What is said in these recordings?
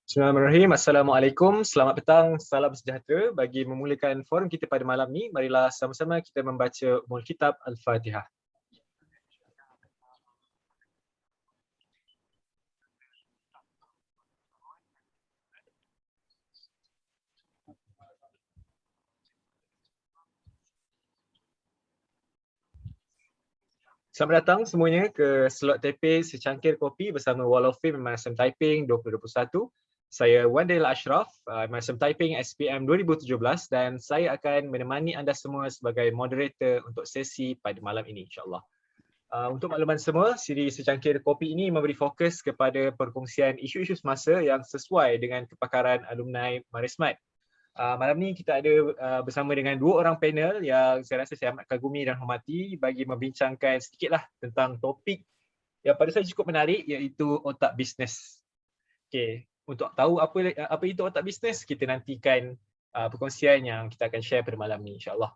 Bismillahirrahmanirrahim. Assalamualaikum. Selamat petang. Salam sejahtera. Bagi memulakan forum kita pada malam ni, marilah sama-sama kita membaca Ummul Kitab Al-Fatihah. Selamat datang semuanya ke slot taping secangkir kopi bersama Wall of Fame MSM Taiping 2021. Saya Wandel Ashraf, MSM Taiping SPM 2017 dan saya akan menemani anda semua sebagai moderator untuk sesi pada malam ini insya-Allah. Untuk makluman semua, siri secangkir kopi ini memberi fokus kepada perkongsian isu-isu semasa yang sesuai dengan kepakaran alumni Marismat. Malam ni kita ada bersama dengan dua orang panel yang saya rasa saya amat kagumi dan hormati bagi membincangkan sedikitlah tentang topik yang pada saya cukup menarik, iaitu otak bisnes. Okey, untuk tahu apa itu otak bisnes, kita nantikan perkongsian yang kita akan share pada malam ni insya-Allah.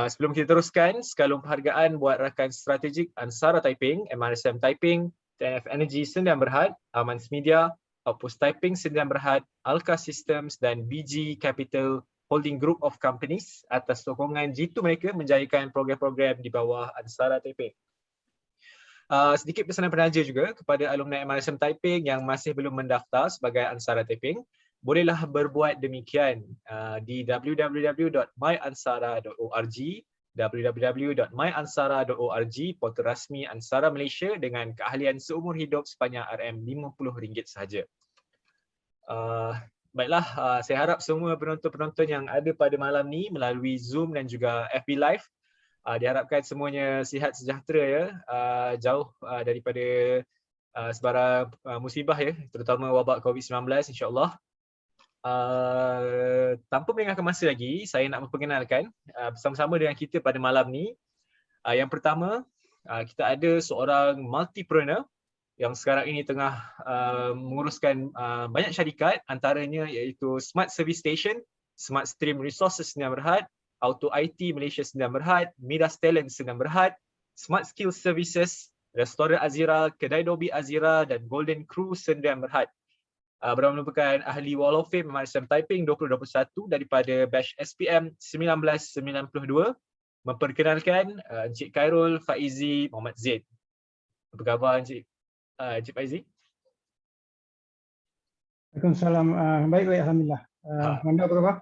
Sebelum kita teruskan, sekalung penghargaan buat rakan strategik Ansara Taiping, MRSM Taiping, TNF Energy Sdn Bhd, Amans Media, Outpost Taiping Sdn Bhd, Alka Systems dan BG Capital Holding Group of Companies atas sokongan jitu mereka menjayakan program-program di bawah Ansara Taiping. Sedikit pesanan penaja juga kepada alumni MRSM Taiping yang masih belum mendaftar sebagai Ansara Taiping, bolehlah berbuat demikian di www.myansara.org, www.myansara.org, portal rasmi Ansara Malaysia dengan keahlian seumur hidup sepanjang RM50 sahaja. Baiklah, saya harap semua penonton-penonton yang ada pada malam ni melalui Zoom dan juga FB Live diharapkan semuanya sihat sejahtera ya, jauh daripada sebarang musibah ya, terutama wabak COVID-19 insya-Allah. Tanpa melengahkan masa lagi, saya nak memperkenalkan bersama-sama dengan kita pada malam ni. Yang pertama, kita ada seorang multipreneur yang sekarang ini tengah menguruskan banyak syarikat, antaranya iaitu Smart Service Station, Smart Stream Resources Sdn Bhd, Auto IT Malaysia Sdn Bhd, Midas Talent Sdn Bhd, Smart Skills Services, Restoran Azira, Kedai Dobi Azira dan Golden Crew Sdn Bhd. Merupakan ahli Wall of Fame MRSM Taiping 2021 daripada batch SPM 1992. Memperkenalkan Encik Khairul Faizi Muhammad Zain. Apa khabar Encik Faizi? Waalaikumsalam. Baik-baik alhamdulillah. Anda apa khabar?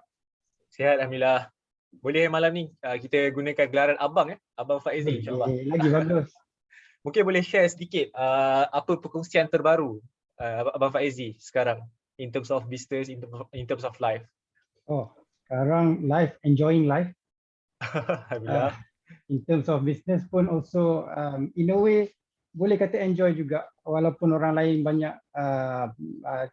Sihat alhamdulillah. Boleh malam ni kita gunakan gelaran abang Abang Faizi insya-Allah. Lagi bagus. Mungkin boleh share sedikit apa perkongsian terbaru Abang Faizi sekarang in terms of business, in terms of life. Oh, sekarang life, enjoying life. Alhamdulillah. In terms of business pun also in a way boleh kata enjoy juga, walaupun orang lain banyak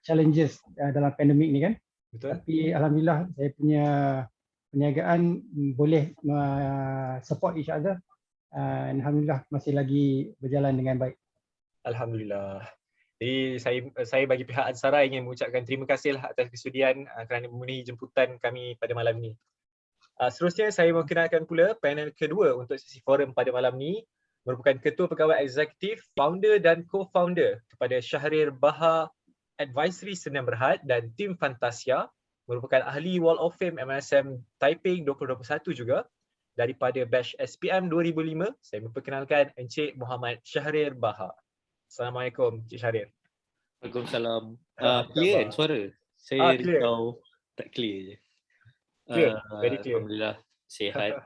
challenges dalam pandemik ni kan. Betul. Tapi alhamdulillah saya punya perniagaan boleh support each other. Alhamdulillah masih lagi berjalan dengan baik. Alhamdulillah. Jadi saya bagi pihak Ansara ingin mengucapkan terima kasihlah atas kesudian kerana memenuhi jemputan kami pada malam ni. Seterusnya saya memperkenalkan pula panel kedua untuk sesi forum pada malam ni, merupakan Ketua Pegawai Eksekutif, Founder dan Co-Founder kepada Syahrir Baha Advisory Sdn Bhd dan Tim Fantasia, merupakan ahli Wall of Fame MSM Taiping 2021 juga. Daripada batch SPM 2005, saya memperkenalkan Encik Muhammad Syahrir Baha. Assalamualaikum Encik Syahrir. Waalaikumsalam. Clear kan suara? Saya risau tak clear je. Clear, very clear. Alhamdulillah sihat.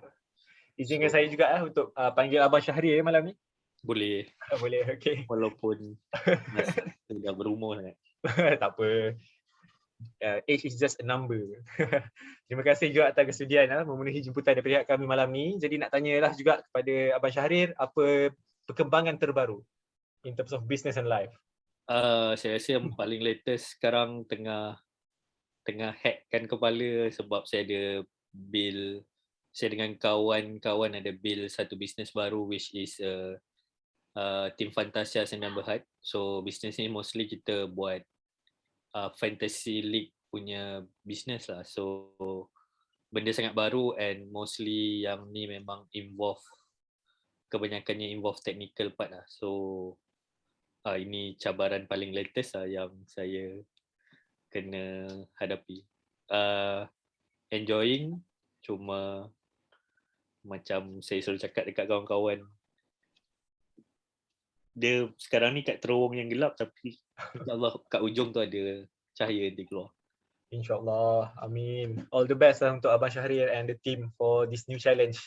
Izinkan saya juga untuk panggil Abang Syahrir malam ni. Boleh. Boleh, okey. Walaupun masih dah berumur sangat. Tak apa. Age is just a number. Terima kasih juga atas kesudian memenuhi jemputan daripada pihak kami malam ni. Jadi nak tanyalah juga kepada Abang Syahrir, apa perkembangan terbaru in terms of business and life? Saya rasa yang paling latest sekarang tengah hackkan kepala sebab saya ada build, saya dengan kawan-kawan ada build satu bisnes baru which is Tim Fantasia Sdn Bhd. So bisnes ni mostly kita buat fantasy league punya bisnes lah. So benda sangat baru and mostly yang ni memang kebanyakannya involve technical part lah. So ini cabaran paling latest lah yang saya kena hadapi. Enjoying, cuma macam saya selalu cakap dekat kawan-kawan, dia sekarang ni kat terowong yang gelap, tapi insyaAllah kat ujung tu ada cahaya nanti keluar. InsyaAllah, amin. All the best lah untuk Abang Syahrir and the team for this new challenge.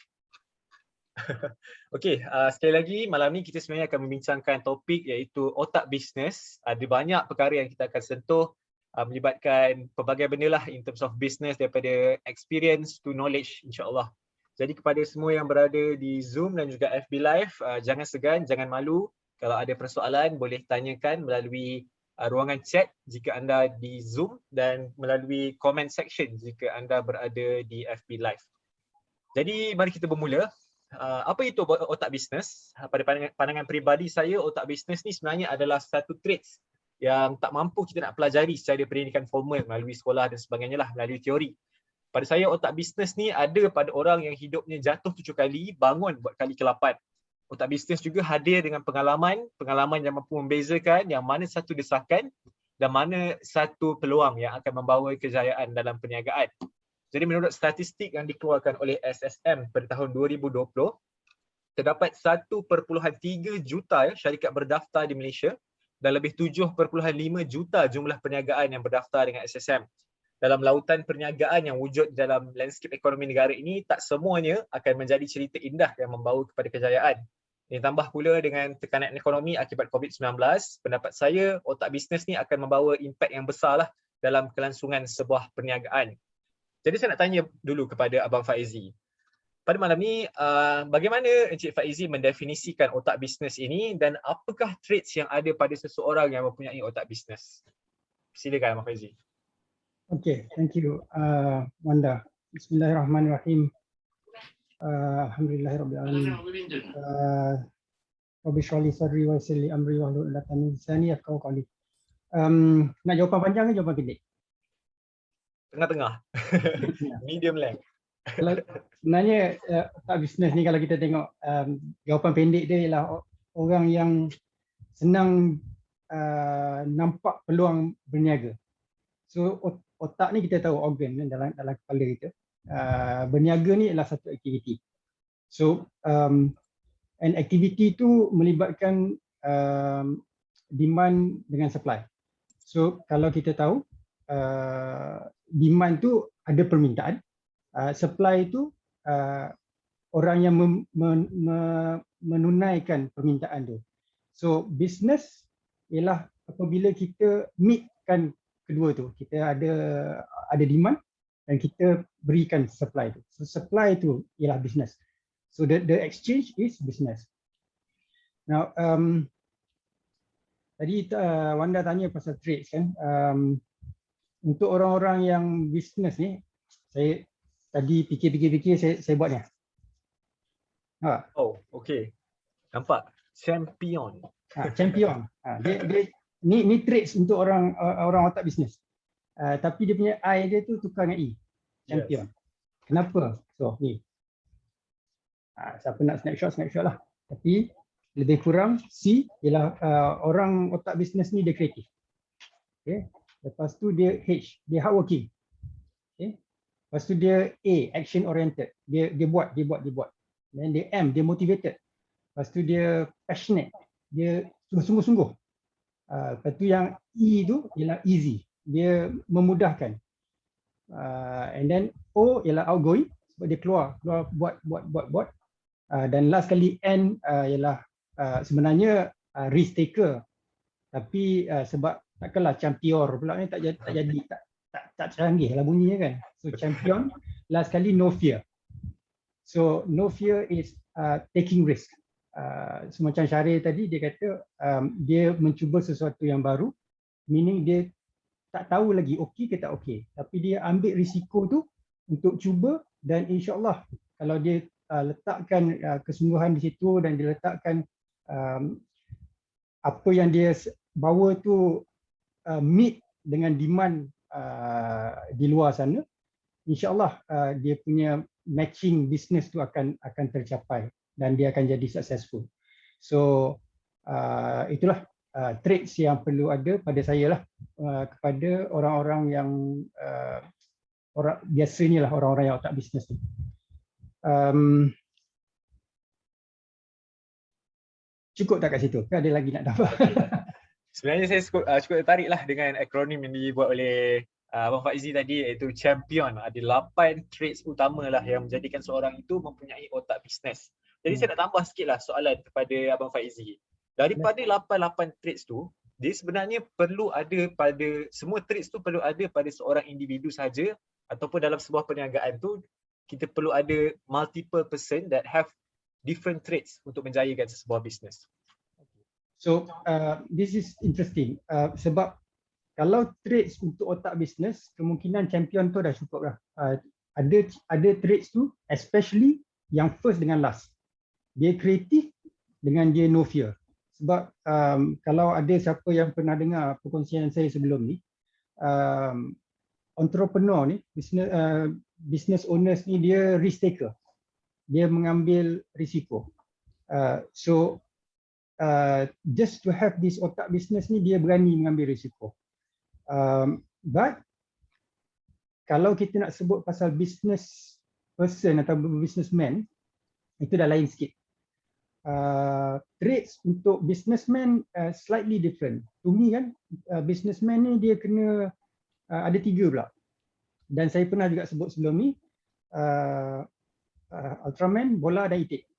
Okey, sekali lagi malam ni kita sebenarnya akan membincangkan topik iaitu otak bisnes. Ada banyak perkara yang kita akan sentuh, melibatkan pelbagai benda lah in terms of business, daripada experience to knowledge, insyaAllah. Jadi kepada semua yang berada di Zoom dan juga FB Live, jangan segan, jangan malu. Kalau ada persoalan boleh tanyakan melalui ruangan chat jika anda di Zoom, dan melalui comment section jika anda berada di FB Live. Jadi mari kita bermula. Apa itu otak bisnes? Pada pandangan peribadi saya, otak bisnes ni sebenarnya adalah satu traits yang tak mampu kita nak pelajari secara pendidikan formal melalui sekolah dan sebagainya lah, melalui teori. Pada saya, otak bisnes ni ada pada orang yang hidupnya jatuh 7 kali, bangun buat kali ke-8. Otak bisnes juga hadir dengan pengalaman yang mampu membezakan yang mana satu desakan dan mana satu peluang yang akan membawa kejayaan dalam perniagaan. Jadi menurut statistik yang dikeluarkan oleh SSM pada tahun 2020, terdapat 1.3 juta syarikat berdaftar di Malaysia dan lebih 7.5 juta jumlah perniagaan yang berdaftar dengan SSM. Dalam lautan perniagaan yang wujud dalam landscape ekonomi negara ini, tak semuanya akan menjadi cerita indah yang membawa kepada kejayaan. Ditambah pula dengan tekanan ekonomi akibat COVID-19, pendapat saya otak bisnes ni akan membawa impak yang besar lah dalam kelangsungan sebuah perniagaan. Jadi saya nak tanya dulu kepada Abang Faizi. Pada malam ni, bagaimana Encik Faizi mendefinisikan otak bisnes ini dan apakah traits yang ada pada seseorang yang mempunyai otak bisnes? Silakan Abang Faizi. Okay, thank you Wanda. Bismillahirrahmanirrahim. Alhamdulillahirrabbilalamin. Rabbi shrah li sadri wa yassir li amri wahlul 'uqdatam min lisani yafqahu qawli. Nak jawapan panjang ke jawapan pendek? Tengah-tengah. Medium length. Sebenarnya otak bisnes ni kalau kita tengok, jawapan pendek dia ialah orang yang senang nampak peluang berniaga. So otak ni kita tahu organ dalam kepala kita. Berniaga ni adalah satu aktiviti. So and activity tu melibatkan demand dengan supply. So kalau kita tahu demand tu ada permintaan, supply tu orang yang menunaikan permintaan tu. So business ialah apabila kita meetkan kedua tu, kita ada demand dan kita berikan supply tu. So supply tu ialah business. So the exchange is business. Now tadi Wanda tanya pasal trades kan. Untuk orang-orang yang business ni, saya tadi fikir-fikir saya buat ni. Oh, okey. Nampak champion. Champion. Dia ni traits untuk orang otak bisnes. Tapi dia punya I dia tu tukar dengan E. Champion. Yes. Kenapa? So ni. Siapa nak snapshot lah. Tapi lebih kurang C ialah orang otak bisnes ni dia kreatif. Okay. Lepas tu dia H, dia hardworking. Okay. Lepas tu dia A, action oriented. Dia buat. Dan dia M, dia motivated. Lepas tu dia passionate. Dia sungguh-sungguh. Lepas tu yang E tu ialah easy. Dia memudahkan. And then O ialah outgoing. Sebab dia keluar buat. Dan last kali N ialah sebenarnya risk taker. Tapi sebab takkanlah champion pula ni tak canggih lah bunyinya kan. So champion, last kali no fear. So no fear is taking risk. Semacam Syahrir tadi dia kata dia mencuba sesuatu yang baru, meaning dia tak tahu lagi okey ke tak okey, tapi dia ambil risiko tu untuk cuba, dan insyaAllah kalau dia letakkan kesungguhan di situ dan dia letakkan apa yang dia bawa tu meet dengan demand di luar sana, insyaAllah dia punya matching business tu akan tercapai dan dia akan jadi successful. So itulah traits yang perlu ada pada saya lah, kepada orang-orang yang orang biasanya lah, orang-orang yang otak bisnes ni. Cukup tak kat situ? Ke ada lagi nak tambah? Sebenarnya saya cukup tertarik lah dengan akronim yang dibuat oleh Abang Faizi tadi, iaitu champion. Ada 8 traits utama lah yang menjadikan seorang itu mempunyai otak bisnes. Jadi saya nak tambah sikit lah soalan kepada Abang Faizi. Daripada 8 traits tu, dia sebenarnya perlu ada pada, semua traits tu perlu ada pada seorang individu saja, ataupun dalam sebuah perniagaan tu kita perlu ada multiple person that have different traits untuk menjayakan sebuah bisnes. So this is interesting, sebab kalau traits untuk otak bisnes, kemungkinan champion tu dah cukup lah. Ada traits tu, especially yang first dengan last. Dia kreatif dengan dia no fear. Sebab kalau ada siapa yang pernah dengar perkongsian saya sebelum ni, entrepreneur ni, business owners ni, dia risk taker. Dia mengambil risiko. Just to have this otak bisnes ni, dia berani mengambil risiko. But kalau kita nak sebut pasal business person atau businessman, itu dah lain sikit. Traits untuk businessman slightly different. To me kan, businessman ni dia kena ada 3 pula. Dan saya pernah juga sebut sebelum ni, Ultraman, bola dan itik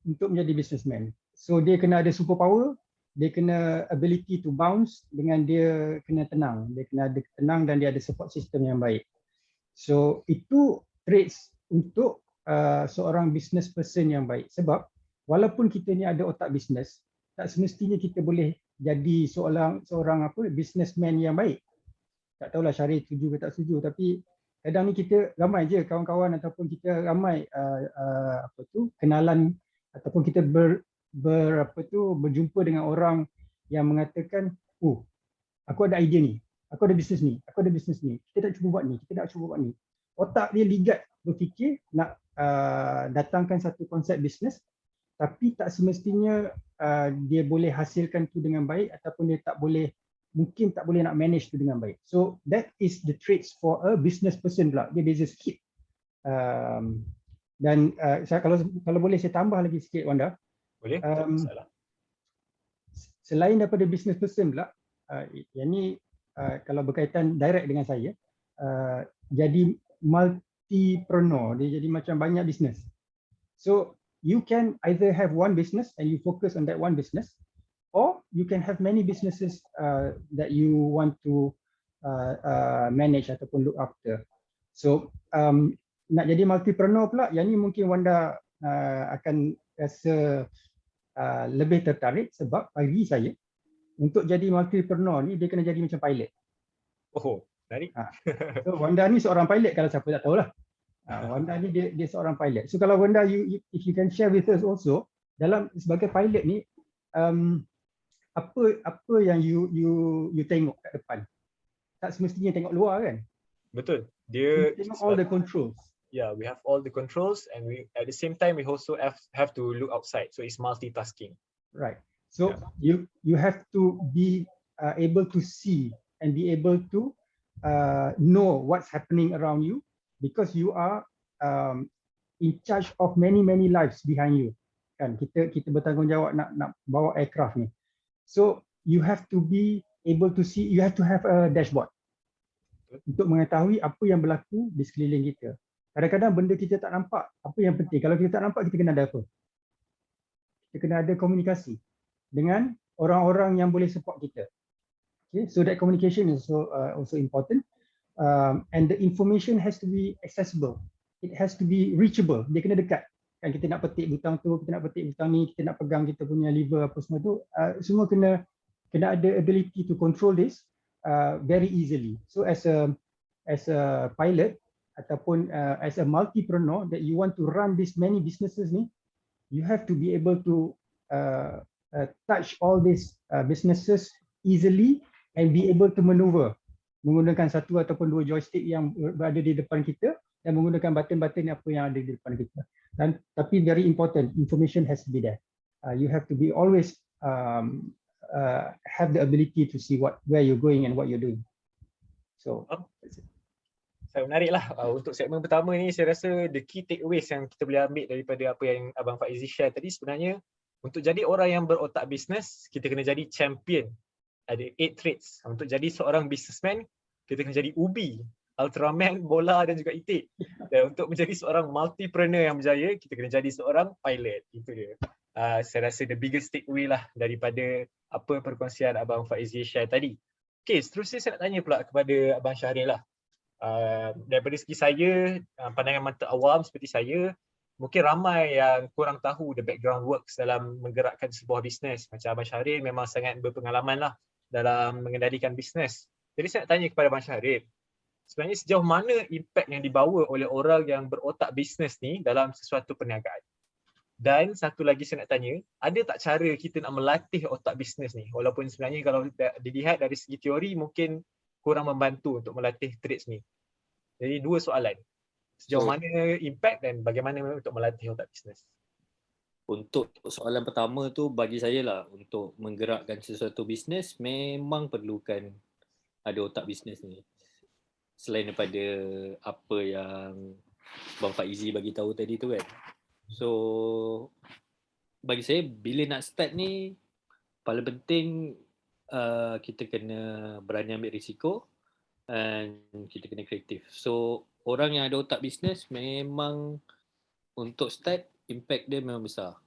untuk menjadi businessman. So dia kena ada superpower, dia kena ability to bounce, dengan dia kena tenang. Dia kena ada tenang dan dia ada support system yang baik. So itu traits untuk seorang business person yang baik. Sebab walaupun kita ni ada otak bisnes, tak semestinya kita boleh jadi seorang businessman yang baik. Tak tahulah Syarif setuju ke tak setuju, tapi kadang ni kita ramai je kawan-kawan ataupun kita ramai kenalan ataupun kita berjumpa dengan orang yang mengatakan, aku ada idea ni, aku ada bisnes ni, kita nak cuba buat ni, Otak dia ligat berfikir nak datangkan satu konsep bisnes, tapi tak semestinya dia boleh hasilkan tu dengan baik, ataupun dia mungkin tak boleh nak manage tu dengan baik. So that is the traits for a business person pula. Dia beza sikit. Dan kalau boleh saya tambah lagi sikit, Wanda. Boleh? Selain daripada business person pula, yang ni kalau berkaitan direct dengan saya, jadi multipreneur, dia jadi macam banyak business. So you can either have one business and you focus on that one business, or you can have many businesses that you want to manage ataupun look after. So nak jadi multipreneur pula, yang ni mungkin Wanda akan rasa lebih tertarik, sebab bagi saya untuk jadi multipreneur ni dia kena jadi macam pilot. Oh, menarik. So Wanda ni seorang pilot, kalau siapa tak tahulah. Wanda ni dia seorang pilot. So kalau Wanda, if you can share with us also, dalam sebagai pilot ni, apa yang you tengok kat depan? Tak semestinya tengok luar kan? Betul. Dia tengok all the controls. Yeah, we have all the controls, and we at the same time we also have to look outside. So it's multitasking. Right. So you have to be able to see and be able to know what's happening around you, because you are in charge of many lives behind you. Kan kita bertanggungjawab nak bawa aircraft ni. So you have to be able to see, you have to have a dashboard untuk mengetahui apa yang berlaku di sekeliling kita. Kadang-kadang benda kita tak nampak, apa yang penting, kalau kita tak nampak, kita kena ada apa? Kita kena ada komunikasi dengan orang-orang yang boleh support kita. Okay, so that communication is also important, and the information has to be accessible. It has to be reachable. Dia kena dekat. Kan kita nak petik butang tu, kita nak petik butang ni, kita nak pegang kita punya lever apa semua tu, semua kena ada ability to control this very easily. So as a pilot ataupun as a multipreneur that you want to run this many businesses ni, you have to be able to touch all these businesses easily and be able to maneuver menggunakan satu ataupun dua joystick yang berada di depan kita, dan menggunakan button-button apa yang ada di depan kita. Dan tapi very important, information has to be there. You have to be always have the ability to see where you're going and what you're doing. So Sangat menarik lah. Untuk segmen pertama ni saya rasa the key takeaways yang kita boleh ambil daripada apa yang Abang Faizi share tadi, sebenarnya untuk jadi orang yang berotak bisnes, kita kena jadi champion. Ada 8 traits. Untuk jadi seorang businessman, kita kena jadi ubi, Ultraman, bola dan juga itik. Dan untuk menjadi seorang multipreneur yang berjaya, kita kena jadi seorang pilot. Itu dia. Saya rasa the biggest takeaway lah daripada apa perkongsian Abang Faizi share tadi. Okay, seterusnya saya nak tanya pula kepada Abang Syahril lah. Daripada segi saya, pandangan mata awam seperti saya, mungkin ramai yang kurang tahu the background works dalam menggerakkan sebuah bisnes. Macam Abang Syahril memang sangat berpengalaman lah dalam mengendalikan bisnes. Jadi saya nak tanya kepada Abang Syahril, sebenarnya sejauh mana impact yang dibawa oleh orang yang berotak bisnes ni dalam sesuatu perniagaan? Dan satu lagi saya nak tanya, ada tak cara kita nak melatih otak bisnes ni? Walaupun sebenarnya kalau dilihat dari segi teori mungkin kurang membantu untuk melatih traits ni. Jadi 2 soalan. Sejauh mana impact dan bagaimana untuk melatih otak bisnes? Untuk soalan pertama tu bagi saya lah, untuk menggerakkan sesuatu bisnes memang perlukan ada otak bisnes ni. Selain daripada apa yang Bang Faizi bagi tahu tadi tu kan. So bagi saya bila nak start ni paling penting kita kena berani ambil risiko dan kita kena kreatif. So orang yang ada otak bisnes memang untuk start impact dia memang besar.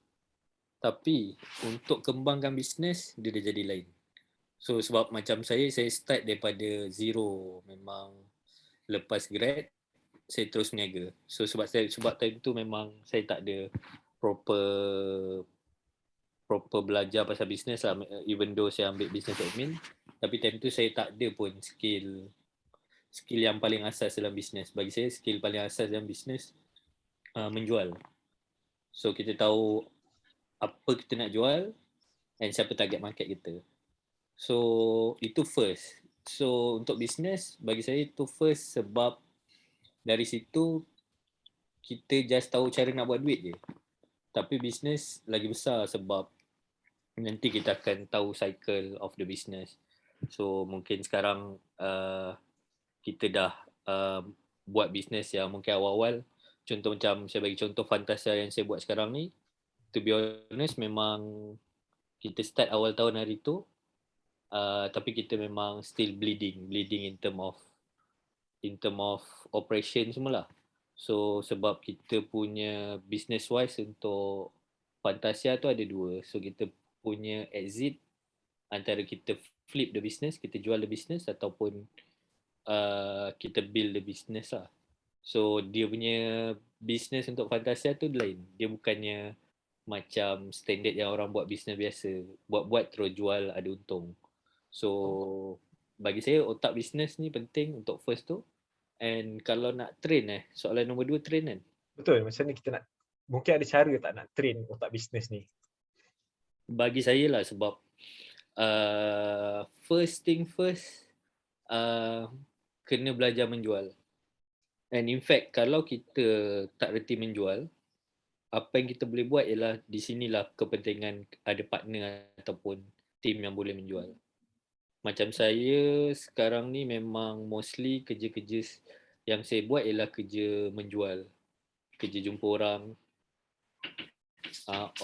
Tapi untuk kembangkan bisnes dia dah jadi lain. So sebab macam saya start daripada zero, memang lepas grad saya terus berniaga. So sebab time tu memang saya tak ada proper belajar pasal bisnes lah, even though saya ambil business admin, tapi time tu saya tak ada pun skill yang paling asas dalam bisnes. Bagi saya skill paling asas dalam bisnes menjual. So kita tahu apa kita nak jual and siapa target market kita. So itu first. So untuk bisnes bagi saya itu first, sebab dari situ kita just tahu cara nak buat duit je. Tapi bisnes lagi besar sebab nanti kita akan tahu cycle of the business. So mungkin sekarang kita dah buat bisnes yang mungkin awal-awal, contoh macam saya bagi contoh Fantasia yang saya buat sekarang ni, to be honest memang kita start awal tahun hari tu, tapi kita memang still bleeding in term of operation semualah. So sebab kita punya business wise untuk Fantasia tu ada 2. So kita punya exit antara kita flip the business, kita jual the business, ataupun kita build the business lah. So dia punya business untuk Fantasia tu lain. Dia bukannya macam standard yang orang buat business biasa, buat terus jual ada untung. So bagi saya otak business ni penting untuk first tu. And kalau nak train soalan nombor 2 train kan. Betul, macam ni kita nak, mungkin ada cara tak nak train otak bisnes ni? Bagi saya lah, sebab first thing first, kena belajar menjual. And in fact kalau kita tak reti menjual, apa yang kita boleh buat ialah di sinilah kepentingan ada partner ataupun team yang boleh menjual. Macam saya sekarang ni memang mostly kerja-kerja yang saya buat ialah kerja menjual, kerja jumpa orang,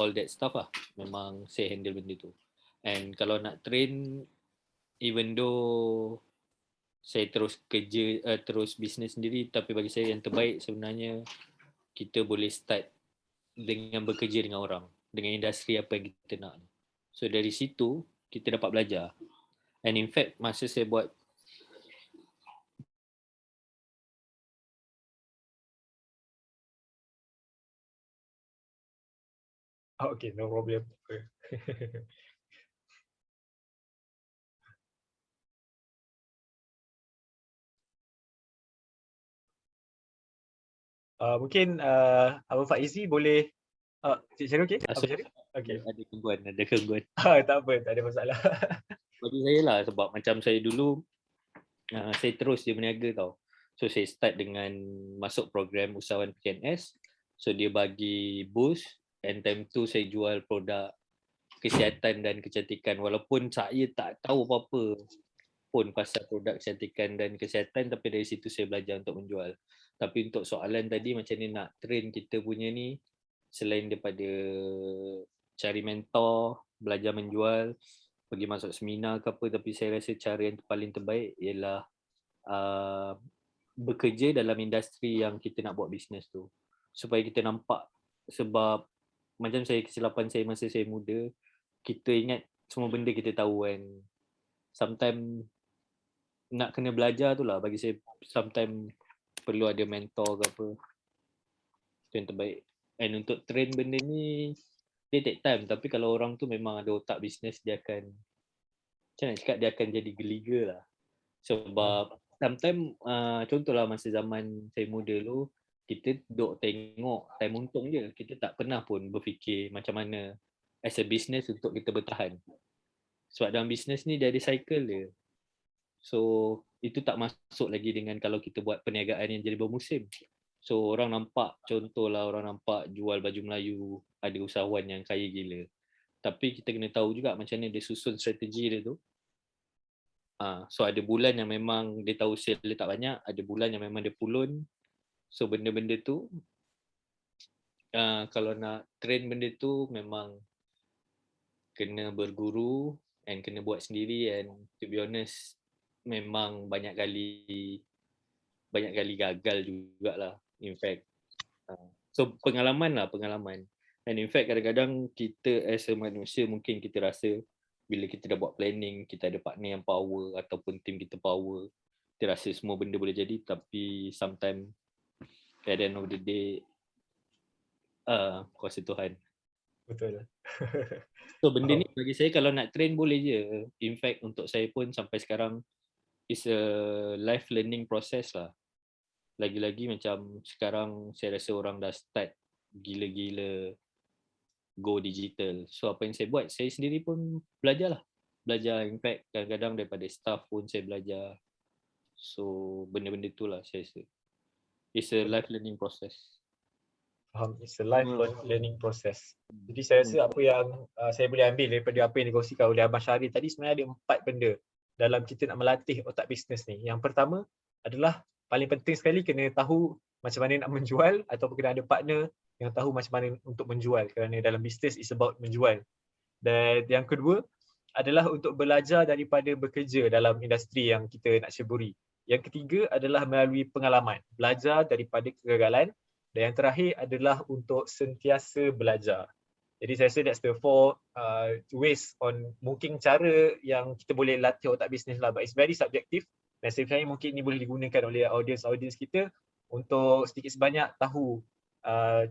all that stuff lah. Memang saya handle benda tu. And kalau nak train, even though saya terus kerja, terus bisnes sendiri, tapi bagi saya yang terbaik sebenarnya kita boleh start dengan bekerja dengan orang, dengan industri apa yang kita nak. So dari situ kita dapat belajar. And in fact masa saya buat Okay, no problem. Mungkin Abang Faizi boleh Cik Syarul okey? Abang Syarul? Okey. ada gangguan. Tak apa, tak ada masalah. Bagi saya lah, sebab macam saya dulu saya terus dia berniaga tau. So saya start dengan masuk program usahawan PKNS. So dia bagi boost, and time tu saya jual produk kesihatan dan kecantikan, walaupun saya tak tahu apa-apa pun pasal produk kecantikan dan kesihatan, tapi dari situ saya belajar untuk menjual. Tapi untuk soalan tadi macam ni nak train kita punya ni, selain daripada cari mentor, belajar menjual, pergi masuk seminar ke apa, tapi saya rasa cara yang paling terbaik ialah bekerja dalam industri yang kita nak buat bisnes tu, supaya kita nampak. Sebab macam saya, kesilapan saya masa saya muda, kita ingat semua benda kita tahu kan. Sometimes nak kena belajar tu lah, bagi saya sometimes perlu ada mentor ke apa. Itu yang terbaik. And untuk train benda ni, dia take time. Tapi kalau orang tu memang ada otak bisnes, dia akan, macam nak cakap, dia akan jadi geliga lah. Sebab sometimes, contohlah masa zaman saya muda dulu, kita duk tengok time untung je. Kita tak pernah pun berfikir macam mana as a business untuk kita bertahan. Sebab dalam bisnes ni dia ada cycle dia. So itu tak masuk lagi dengan kalau kita buat perniagaan yang jadi bermusim. So orang nampak, contohlah orang nampak jual baju Melayu, ada usahawan yang kaya gila. Tapi kita kena tahu juga macam mana dia susun strategi dia tu. So ada bulan yang memang dia tahu sale dia tak banyak, ada bulan yang memang dia pulun. So benda-benda tu, kalau nak train benda tu memang kena berguru and kena buat sendiri. And to be honest, memang banyak kali gagal jugalah, in fact. So pengalaman. And in fact kadang-kadang kita as a manusia, mungkin kita rasa bila kita dah buat planning, kita ada partner yang power ataupun team kita power, kita rasa semua benda boleh jadi. Tapi sometimes at the end of the day, kuasa Tuhan. Betul. So benda ni bagi saya kalau nak train boleh je. In fact untuk saya pun sampai sekarang is a life learning process lah. Lagi-lagi macam sekarang saya rasa orang dah start gila-gila go digital. So apa yang saya buat, saya sendiri pun belajar lah. Belajar, in fact kadang-kadang daripada staff pun saya belajar. So benda-benda tu lah saya rasa. It's a life learning process. Faham, it's a life learning process. Jadi saya rasa apa yang saya boleh ambil daripada apa yang dikongsikan oleh Abang Syahrir tadi, sebenarnya ada 4 benda dalam kita nak melatih otak bisnes ni. Yang pertama adalah paling penting sekali, kena tahu macam mana nak menjual, ataupun kena ada partner yang tahu macam mana untuk menjual, kerana dalam bisnes is about menjual. Dan yang kedua adalah untuk belajar daripada bekerja dalam industri yang kita nak ceburi. Yang ketiga adalah melalui pengalaman, belajar daripada kegagalan. Dan yang terakhir adalah untuk sentiasa belajar. Jadi saya rasa that's the 4 ways on mungkin cara yang kita boleh latih otak bisnes lah. But it's very subjective. Dan saya percaya mungkin ini boleh digunakan oleh audience kita untuk sedikit sebanyak tahu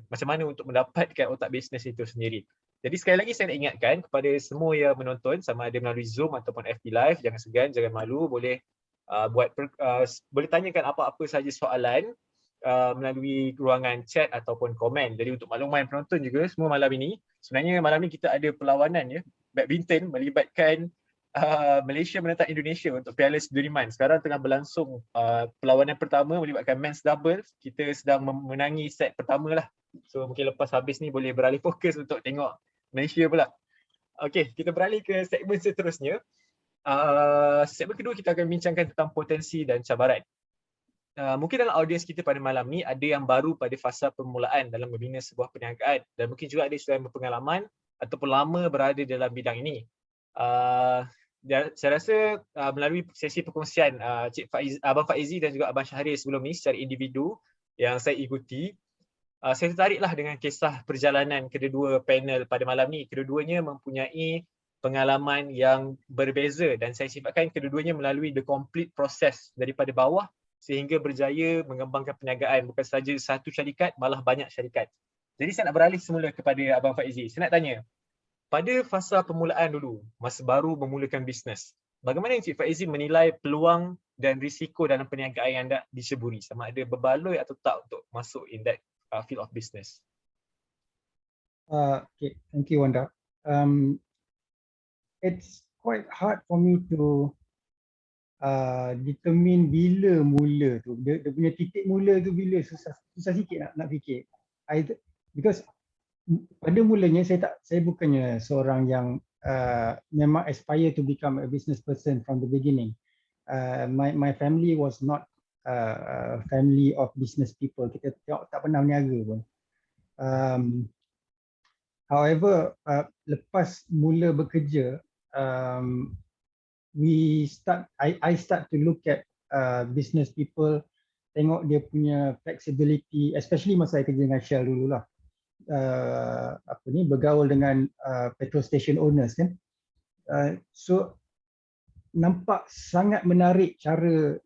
macam mana untuk mendapatkan otak bisnes itu sendiri. Jadi sekali lagi saya nak ingatkan kepada semua yang menonton, sama ada melalui Zoom ataupun FB Live, jangan segan, jangan malu, boleh boleh tanyakan apa-apa saja soalan melalui ruangan chat ataupun komen. Jadi untuk makluman penonton juga semua, malam ini sebenarnya malam ni kita ada perlawanan ya, badminton melibatkan Malaysia menentang Indonesia untuk Piala Sudirman. Sekarang tengah berlangsung perlawanan pertama melibatkan men's double. Kita sedang memenangi set pertama lah. So mungkin lepas habis ni boleh beralih fokus untuk tengok Malaysia pula. Okey, kita beralih ke segmen seterusnya. Segmen kedua kita akan bincangkan tentang potensi dan cabaran. Mungkin dalam audiens kita pada malam ni ada yang baru pada fasa permulaan dalam membina sebuah perniagaan, dan mungkin juga ada yang berpengalaman ataupun lama berada dalam bidang ini. Saya rasa melalui sesi perkongsian Abang Faizi dan juga Abang Syahrir sebelum ni secara individu yang saya ikuti, saya tertariklah dengan kisah perjalanan kedua panel pada malam ni. Kedua-duanya mempunyai pengalaman yang berbeza dan saya sifatkan kedua-duanya melalui the complete process daripada bawah sehingga berjaya mengembangkan perniagaan, bukan sahaja satu syarikat, malah banyak syarikat. Jadi saya nak beralih semula kepada Abang Faizi. Saya nak tanya, pada fasa permulaan dulu, masa baru memulakan bisnes, bagaimana Encik Faizi menilai peluang dan risiko dalam perniagaan yang anda diceburi? Sama ada berbaloi atau tak untuk masuk in that field of business? Okay, thank you Wanda. It's quite hard for me to determine bila mula tu, dia punya titik mula tu bila, susah sikit nak fikir. Because pada mulanya saya bukannya seorang yang memang aspire to become a business person from the beginning. My family was not a family of business people. Kita tak pernah berniaga pun. However, lepas mula bekerja, I start to look at business people, tengok dia punya flexibility, especially masa saya kerja dengan Shell dululah. Bergaul dengan petrol station owners kan. So nampak sangat menarik cara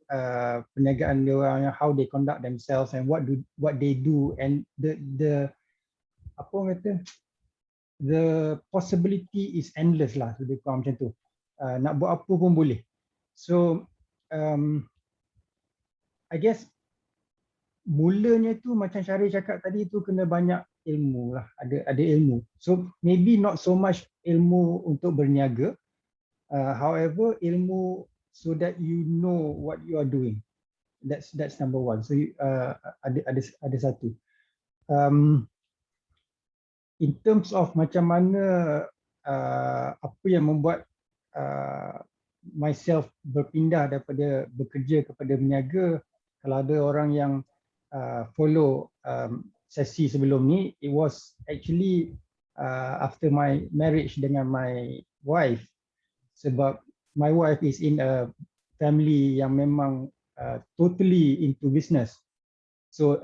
perniagaan dia orang, how they conduct themselves and what they do, and the apa orang kata, the possibility is endless lah, lebih kurang macam tu. Nak buat apa pun boleh. So I guess mulanya tu macam Syaril cakap tadi tu, kena banyak ilmu lah, ada ilmu. So maybe not so much ilmu untuk berniaga, however ilmu so that you know what you are doing. That's number one. So ada satu. In terms of macam mana apa yang membuat myself berpindah daripada bekerja kepada berniaga, kalau ada orang yang follow sesi sebelum ni, it was actually after my marriage dengan my wife. Sebab my wife is in a family yang memang totally into business. So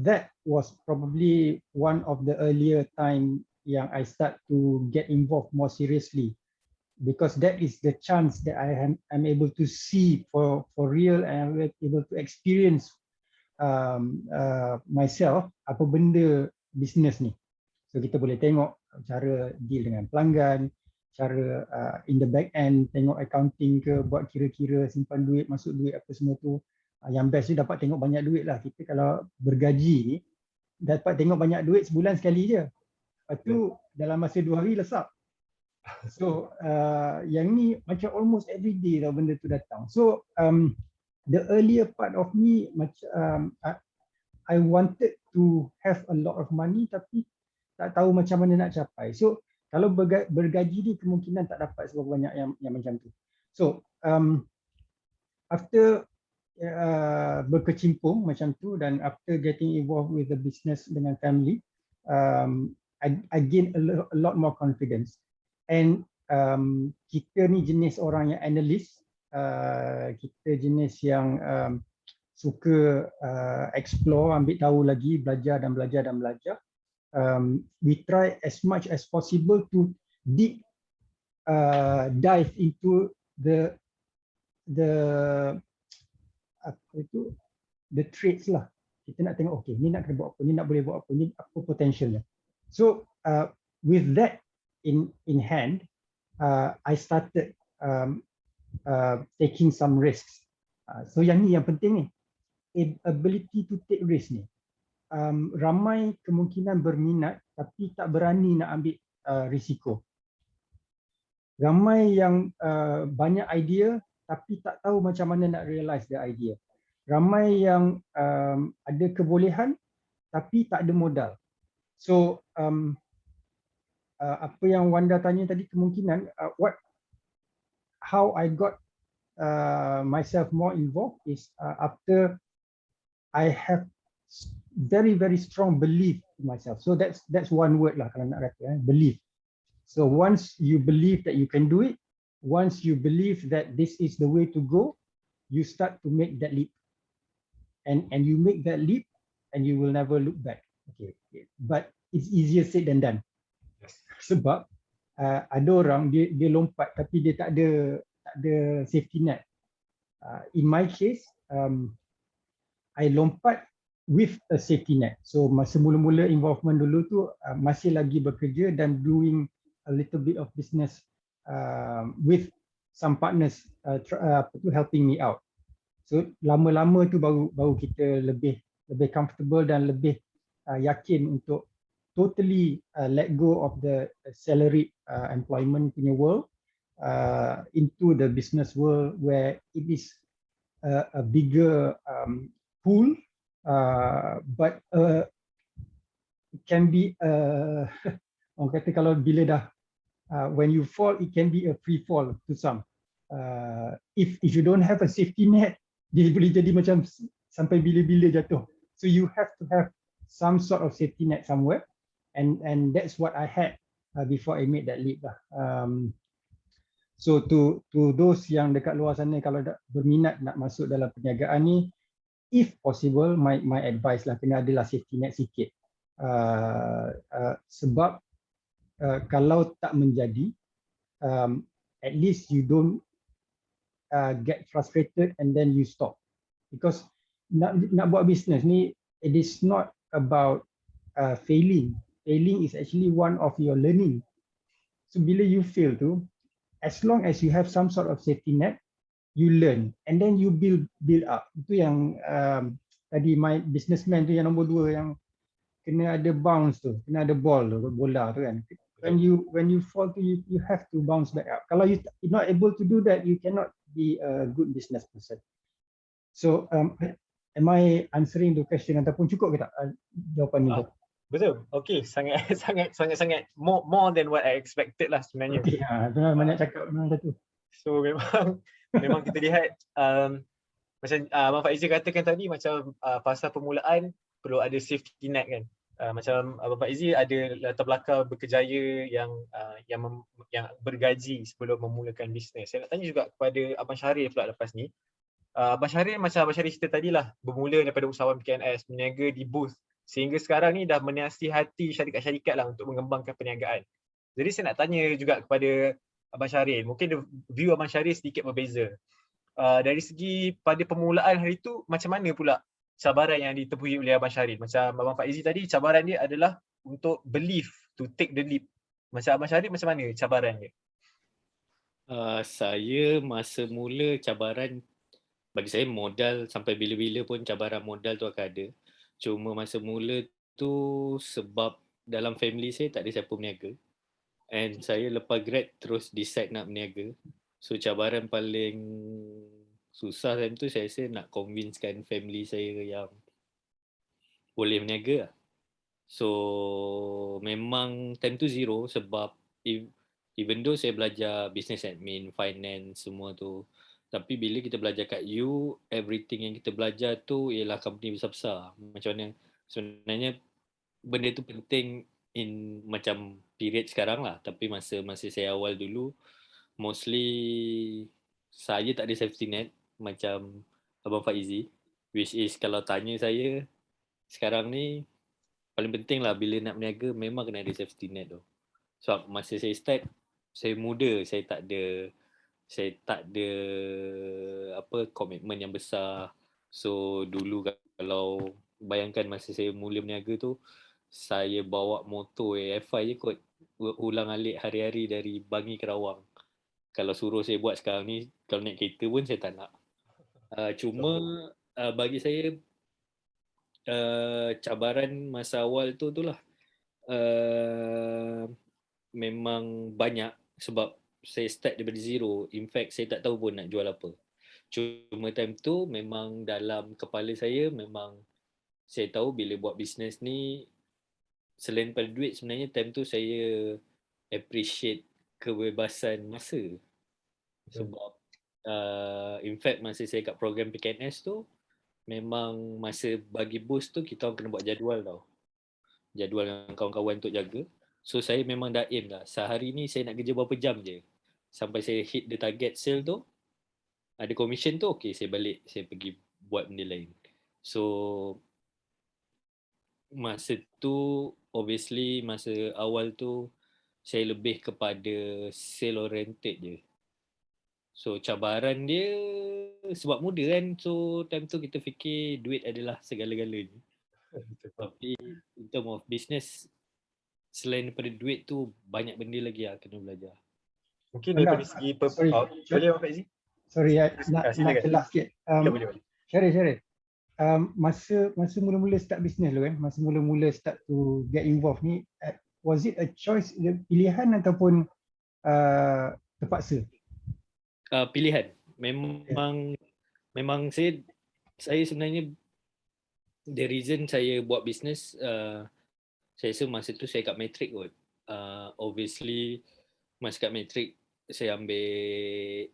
that was probably one of the earlier time yang I start to get involved more seriously, because that is the chance that I'm able to see for real, and I'm able to experience myself apa benda business ni. So kita boleh tengok cara deal dengan pelanggan, cara in the back end, tengok accounting ke, buat kira-kira, simpan duit, masuk duit, apa semua tu. Yang best tu dapat tengok banyak duit lah. Kita kalau bergaji ni dapat tengok banyak duit sebulan sekali je. Lepas tu dalam masa 2 hari lesap. So yang ni macam almost every day lah benda tu datang. So the earlier part of me, I wanted to have a lot of money tapi tak tahu macam mana nak capai. So kalau bergaji ni kemungkinan tak dapat sebab banyak yang macam tu. So after berkecimpung macam tu, dan after getting involved with the business dengan family, I gain a lot more confidence. And kita ni jenis orang yang analyst, kita jenis yang suka explore, ambil tahu lagi, belajar dan belajar dan belajar. We try as much as possible to dive into the traits lah. Kita nak tengok, okay, ni nak kena buat apa, ni nak boleh buat apa, ni apa potentialnya. So with that in hand, I started taking some risks. So yang ni yang penting ni, ability to take risk ni. Ramai kemungkinan berminat tapi tak berani nak ambil risiko. Ramai yang banyak idea tapi tak tahu macam mana nak realise the idea. Ramai yang ada kebolehan tapi tak ada modal. So apa yang Wanda tanya tadi, kemungkinan how I got myself more involved is after I have very strong belief in myself. So that's one word lah kalau nak kata, belief. So once you believe that you can do it, once you believe that this is the way to go, you start to make that leap. And you make that leap and you will never look back. Okay. But it's easier said than done. Sebab ada orang dia lompat tapi dia tak ada safety net. In my case, I lompat with a safety net. So masa mula-mula involvement dulu tu masih lagi bekerja dan doing a little bit of business with some partners helping me out. So lama-lama tu baru kita lebih comfortable dan lebih yakin untuk totally let go of the salaried employment punya world into the business world where it is a bigger pool, but can be orang kata kalau bila dah when you fall, it can be a free fall to some. If you don't have a safety net, dia boleh jadi macam sampai bila-bila jatuh. So you have to have some sort of safety net somewhere, and that's what I had before I made that leap lah. So to those yang dekat luar sana, kalau berminat nak masuk dalam perniagaan ni, if possible, my advice lah, kena adalah safety net sikit. Sebab kalau tak menjadi, at least you don't get frustrated and then you stop. Because nak buat bisnes ni, it is not about failing. Failing is actually one of your learning. So bila you fail tu, as long as you have some sort of safety net, you learn and then you build up. Itu yang tadi my businessman tu yang nombor 2 yang kena ada bounce tu, kena ada bola tu kan. When you fall to, you have to bounce back up. Kalau you're not able to do that, you cannot be a good business person. So am I answering the question ataupun cukup ke tak jawapan ni? Betul. Okay, sangat more than what I expected lah sebenarnya. Okay, banyak cakap memang tu. So memang kita lihat macam Abang Faizi katakan tadi, macam pasal permulaan perlu ada safety net kan. Macam Abang Faizi ada latar belakang berkejaya yang bergaji sebelum memulakan bisnes. Saya nak tanya juga kepada Abang Syahril pula lepas ni. Abang Syahril macam Abang Syahril cerita tadi lah, bermula daripada usahawan PKNS, berniaga di booth, sehingga sekarang ni dah menasihati syarikat-syarikat lah untuk mengembangkan perniagaan. Jadi saya nak tanya juga kepada Abang Syahril, mungkin view Abang Syahril sedikit berbeza. Dari segi pada permulaan hari itu, macam mana pula cabaran yang ditempuhi oleh Abang Syahril? Macam Abang Faizi tadi, cabaran dia adalah untuk believe, to take the leap. Macam Abang Syahril, macam mana cabaran dia? Saya masa mula cabaran, bagi saya modal sampai bila-bila pun cabaran modal tu akan ada. Cuma masa mula tu sebab dalam family saya tak ada siapa berniaga. And saya lepas grad terus decide nak berniaga. So cabaran paling susah time tu saya rasa nak convincekan family saya yang boleh berniaga. So memang time tu zero sebab even though saya belajar business admin, finance semua tu, tapi bila kita belajar kat U, everything yang kita belajar tu ialah company besar-besar. Macam mana sebenarnya benda tu penting in macam period sekarang lah. Tapi masa saya awal dulu, mostly saya tak ada safety net macam Abang Faizi. Which is kalau tanya saya, sekarang ni paling penting lah bila nak berniaga memang kena ada safety net tu. Sebab masa saya start, saya muda, saya tak ada komitmen yang besar. So dulu kalau bayangkan masa saya mula berniaga tu, saya bawa motor AFI je kot, ulang alik hari-hari dari Bangi ke Rawang. Kalau suruh saya buat sekarang ni, kalau naik kereta pun saya tak nak. Cuma bagi saya cabaran masa awal tu lah memang banyak sebab saya start daripada zero. In fact, saya tak tahu pun nak jual apa. Cuma time tu memang dalam kepala saya memang saya tahu bila buat bisnes ni, selain pada duit, sebenarnya time tu saya appreciate kebebasan masa. Sebab in fact masa saya kat program PKNS tu, memang masa bagi boost tu kita orang kena buat jadual tau. Jadual dengan kawan-kawan untuk jaga. So saya memang dah aim lah, sehari ni saya nak kerja berapa jam je. Sampai saya hit the target sale tu, ada commission tu, okay saya balik, saya pergi buat benda lain. So masa tu, obviously masa awal tu, saya lebih kepada sale oriented je. So cabaran dia sebab muda kan, so time tu kita fikir duit adalah segala-galanya. Tapi in term of business, selain daripada duit tu, banyak benda lagi lah kena belajar. Mungkin daripada segi boleh Abang Faizi? Sorry, nak celah sikit. Boleh. Syahril. Masa mula-mula start business lu kan, masa mula-mula start to get involved ni, was it a choice, pilihan ataupun terpaksa? Pilihan. Memang saya sebenarnya the reason saya buat business Saya rasa masa tu saya kat Matric kot. Obviously masa kat Matric saya ambil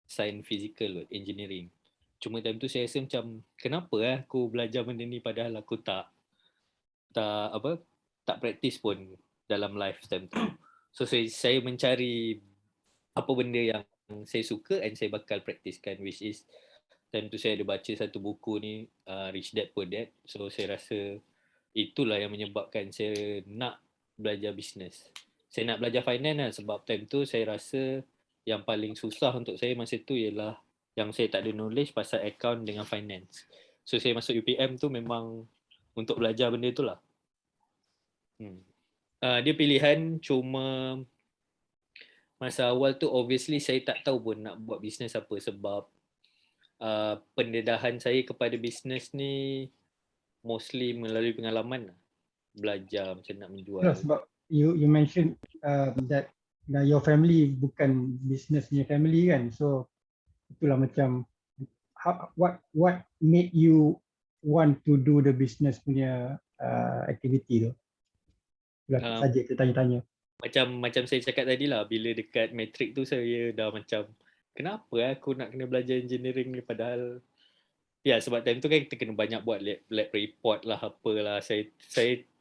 science physical kot, engineering. Cuma time tu saya rasa macam kenapa aku belajar benda ni padahal aku tak praktis pun dalam life time tu. So saya mencari apa benda yang saya suka and saya bakal praktiskan, which is time tu saya ada baca satu buku ni, Rich Dad Poor Dad. So saya rasa itulah yang menyebabkan saya nak belajar bisnes. Saya nak belajar finance lah, sebab time tu saya rasa yang paling susah untuk saya masa tu ialah yang saya tak ada knowledge pasal account dengan finance. So saya masuk UPM tu memang untuk belajar benda tu lah. Dia pilihan, cuma masa awal tu obviously saya tak tahu pun nak buat bisnes apa, sebab pendedahan saya kepada bisnes ni mostly melalui pengalaman lah. Belajar macam nak menjual. No, sebab you mentioned that your family bukan business punya family kan, so itulah macam what made you want to do the business punya activity tu? Itulah saja kita tanya-tanya. Macam saya cakap tadi lah, bila dekat Matric tu saya dah macam kenapa aku nak kena belajar engineering ni, padahal ya sebab time tu kan kita kena banyak buat lab report lah, apalah.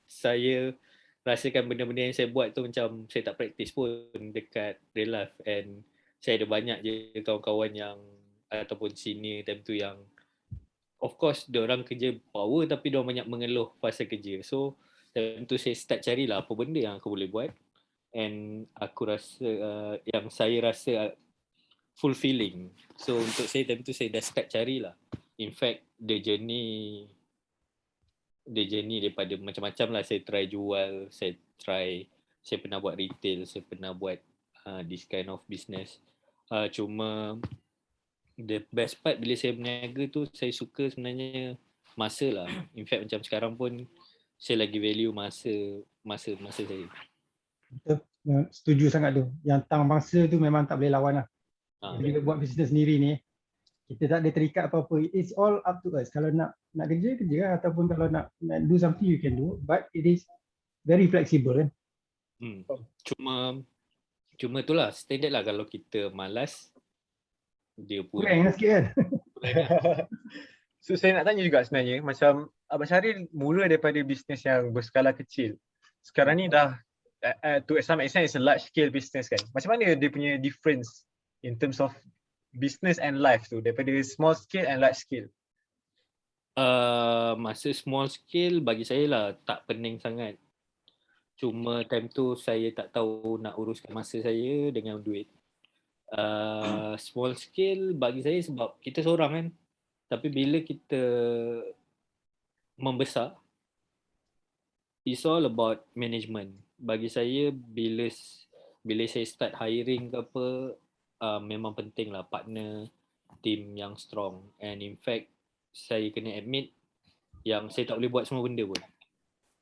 Saya rasakan benda-benda yang saya buat tu macam saya tak praktis pun dekat real life, and saya ada banyak je kawan-kawan yang ataupun senior time tu yang of course diorang kerja power tapi diorang banyak mengeluh pasal kerja. So time tu saya start carilah apa benda yang aku boleh buat, and aku rasa yang saya rasa fulfilling. So untuk saya time tu saya dah start carilah. In fact the journey daripada macam-macam lah. Saya try jual, saya pernah buat retail, saya pernah buat this kind of business. Cuma the best part bila saya berniaga tu, saya suka sebenarnya masa lah. In fact macam sekarang pun saya lagi value masa saya. Betul. Setuju sangat tu. Yang tang masa tu memang tak boleh lawan lah. Bila buat bisnes sendiri ni, kita tak ada terikat apa-apa. It's all up to us. Kalau nak kerja lah, ataupun kalau nak do something you can do, but it is very flexible kan. Cuma itulah standard lah, kalau kita malas dia pun kurang lah sikit kan. So saya nak tanya juga sebenarnya, macam Abang Syaril mula daripada bisnes yang berskala kecil, sekarang ni dah to some extent it's a large scale business kan. Macam mana dia punya difference in terms of business and life tu, daripada small scale and large scale? Masa small scale bagi saya lah tak pening sangat. Cuma time tu saya tak tahu nak uruskan masa saya dengan duit. Small scale bagi saya sebab kita seorang kan. Tapi bila kita membesar, it's all about management. Bagi saya bila saya start hiring ke apa, memang penting lah partner, team yang strong. And in fact saya kena admit yang saya tak boleh buat semua benda pun.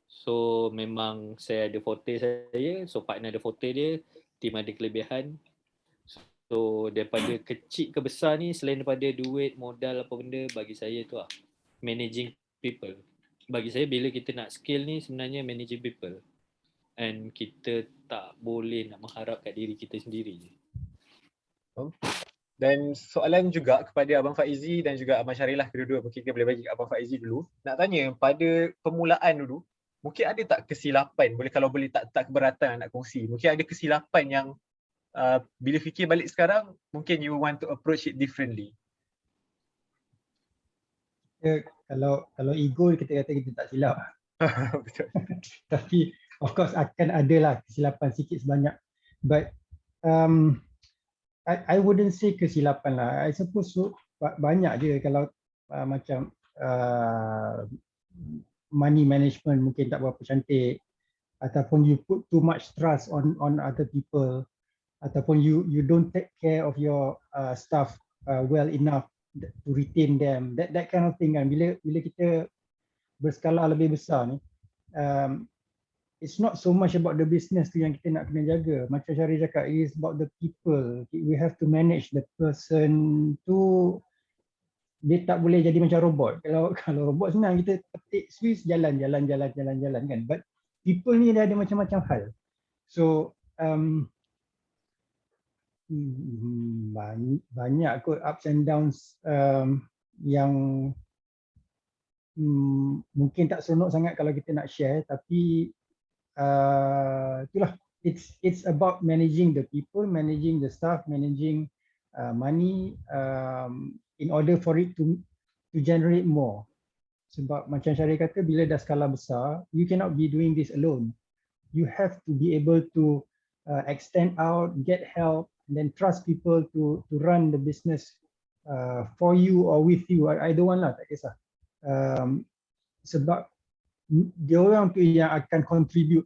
So memang saya ada forte saya, so partner ada forte dia, team ada kelebihan. So daripada kecil ke besar ni, selain daripada duit, modal apa benda, bagi saya tu lah managing people. Bagi saya bila kita nak skill ni sebenarnya managing people. And kita tak boleh nak mengharap kat diri kita sendiri. Dan soalan juga kepada Abang Faizi dan juga Abang Syarilah, kedua-dua mungkin kita boleh bagi Abang Faizi dulu. Nak tanya, pada permulaan dulu, mungkin ada tak kesilapan, kalau boleh tak keberatan nak kongsi, mungkin ada kesilapan yang bila fikir balik sekarang, mungkin you want to approach it differently? Kalau ego kita kata kita tak silap. Betul. Tapi of course akan adalah kesilapan sikit sebanyak. But I wouldn't say kesilapan lah. I suppose banyak je kalau macam money management mungkin tak berapa cantik, ataupun you put too much trust on other people, ataupun you don't take care of your staff well enough to retain them. That kind of thing kan. Bila kita berskala lebih besar ni, it's not so much about the business tu yang kita nak kena jaga. Macam Syaril cakap, it is about the people. We have to manage the person tu. Dia tak boleh jadi macam robot. Kalau robot senang, kita petik switch jalan kan. But people ni dia ada macam-macam hal. So banyak kot ups and downs yang mungkin tak seronok sangat kalau kita nak share, tapi itulah, it's about managing the people, managing the staff, managing money in order for it to generate more. Sebab macam Syarif kata, bila dah skala besar, you cannot be doing this alone. You have to be able to extend out, get help, and then trust people to run the business for you or with you. Either one lah, tak kisah. Sebab dia orang tu yang akan contribute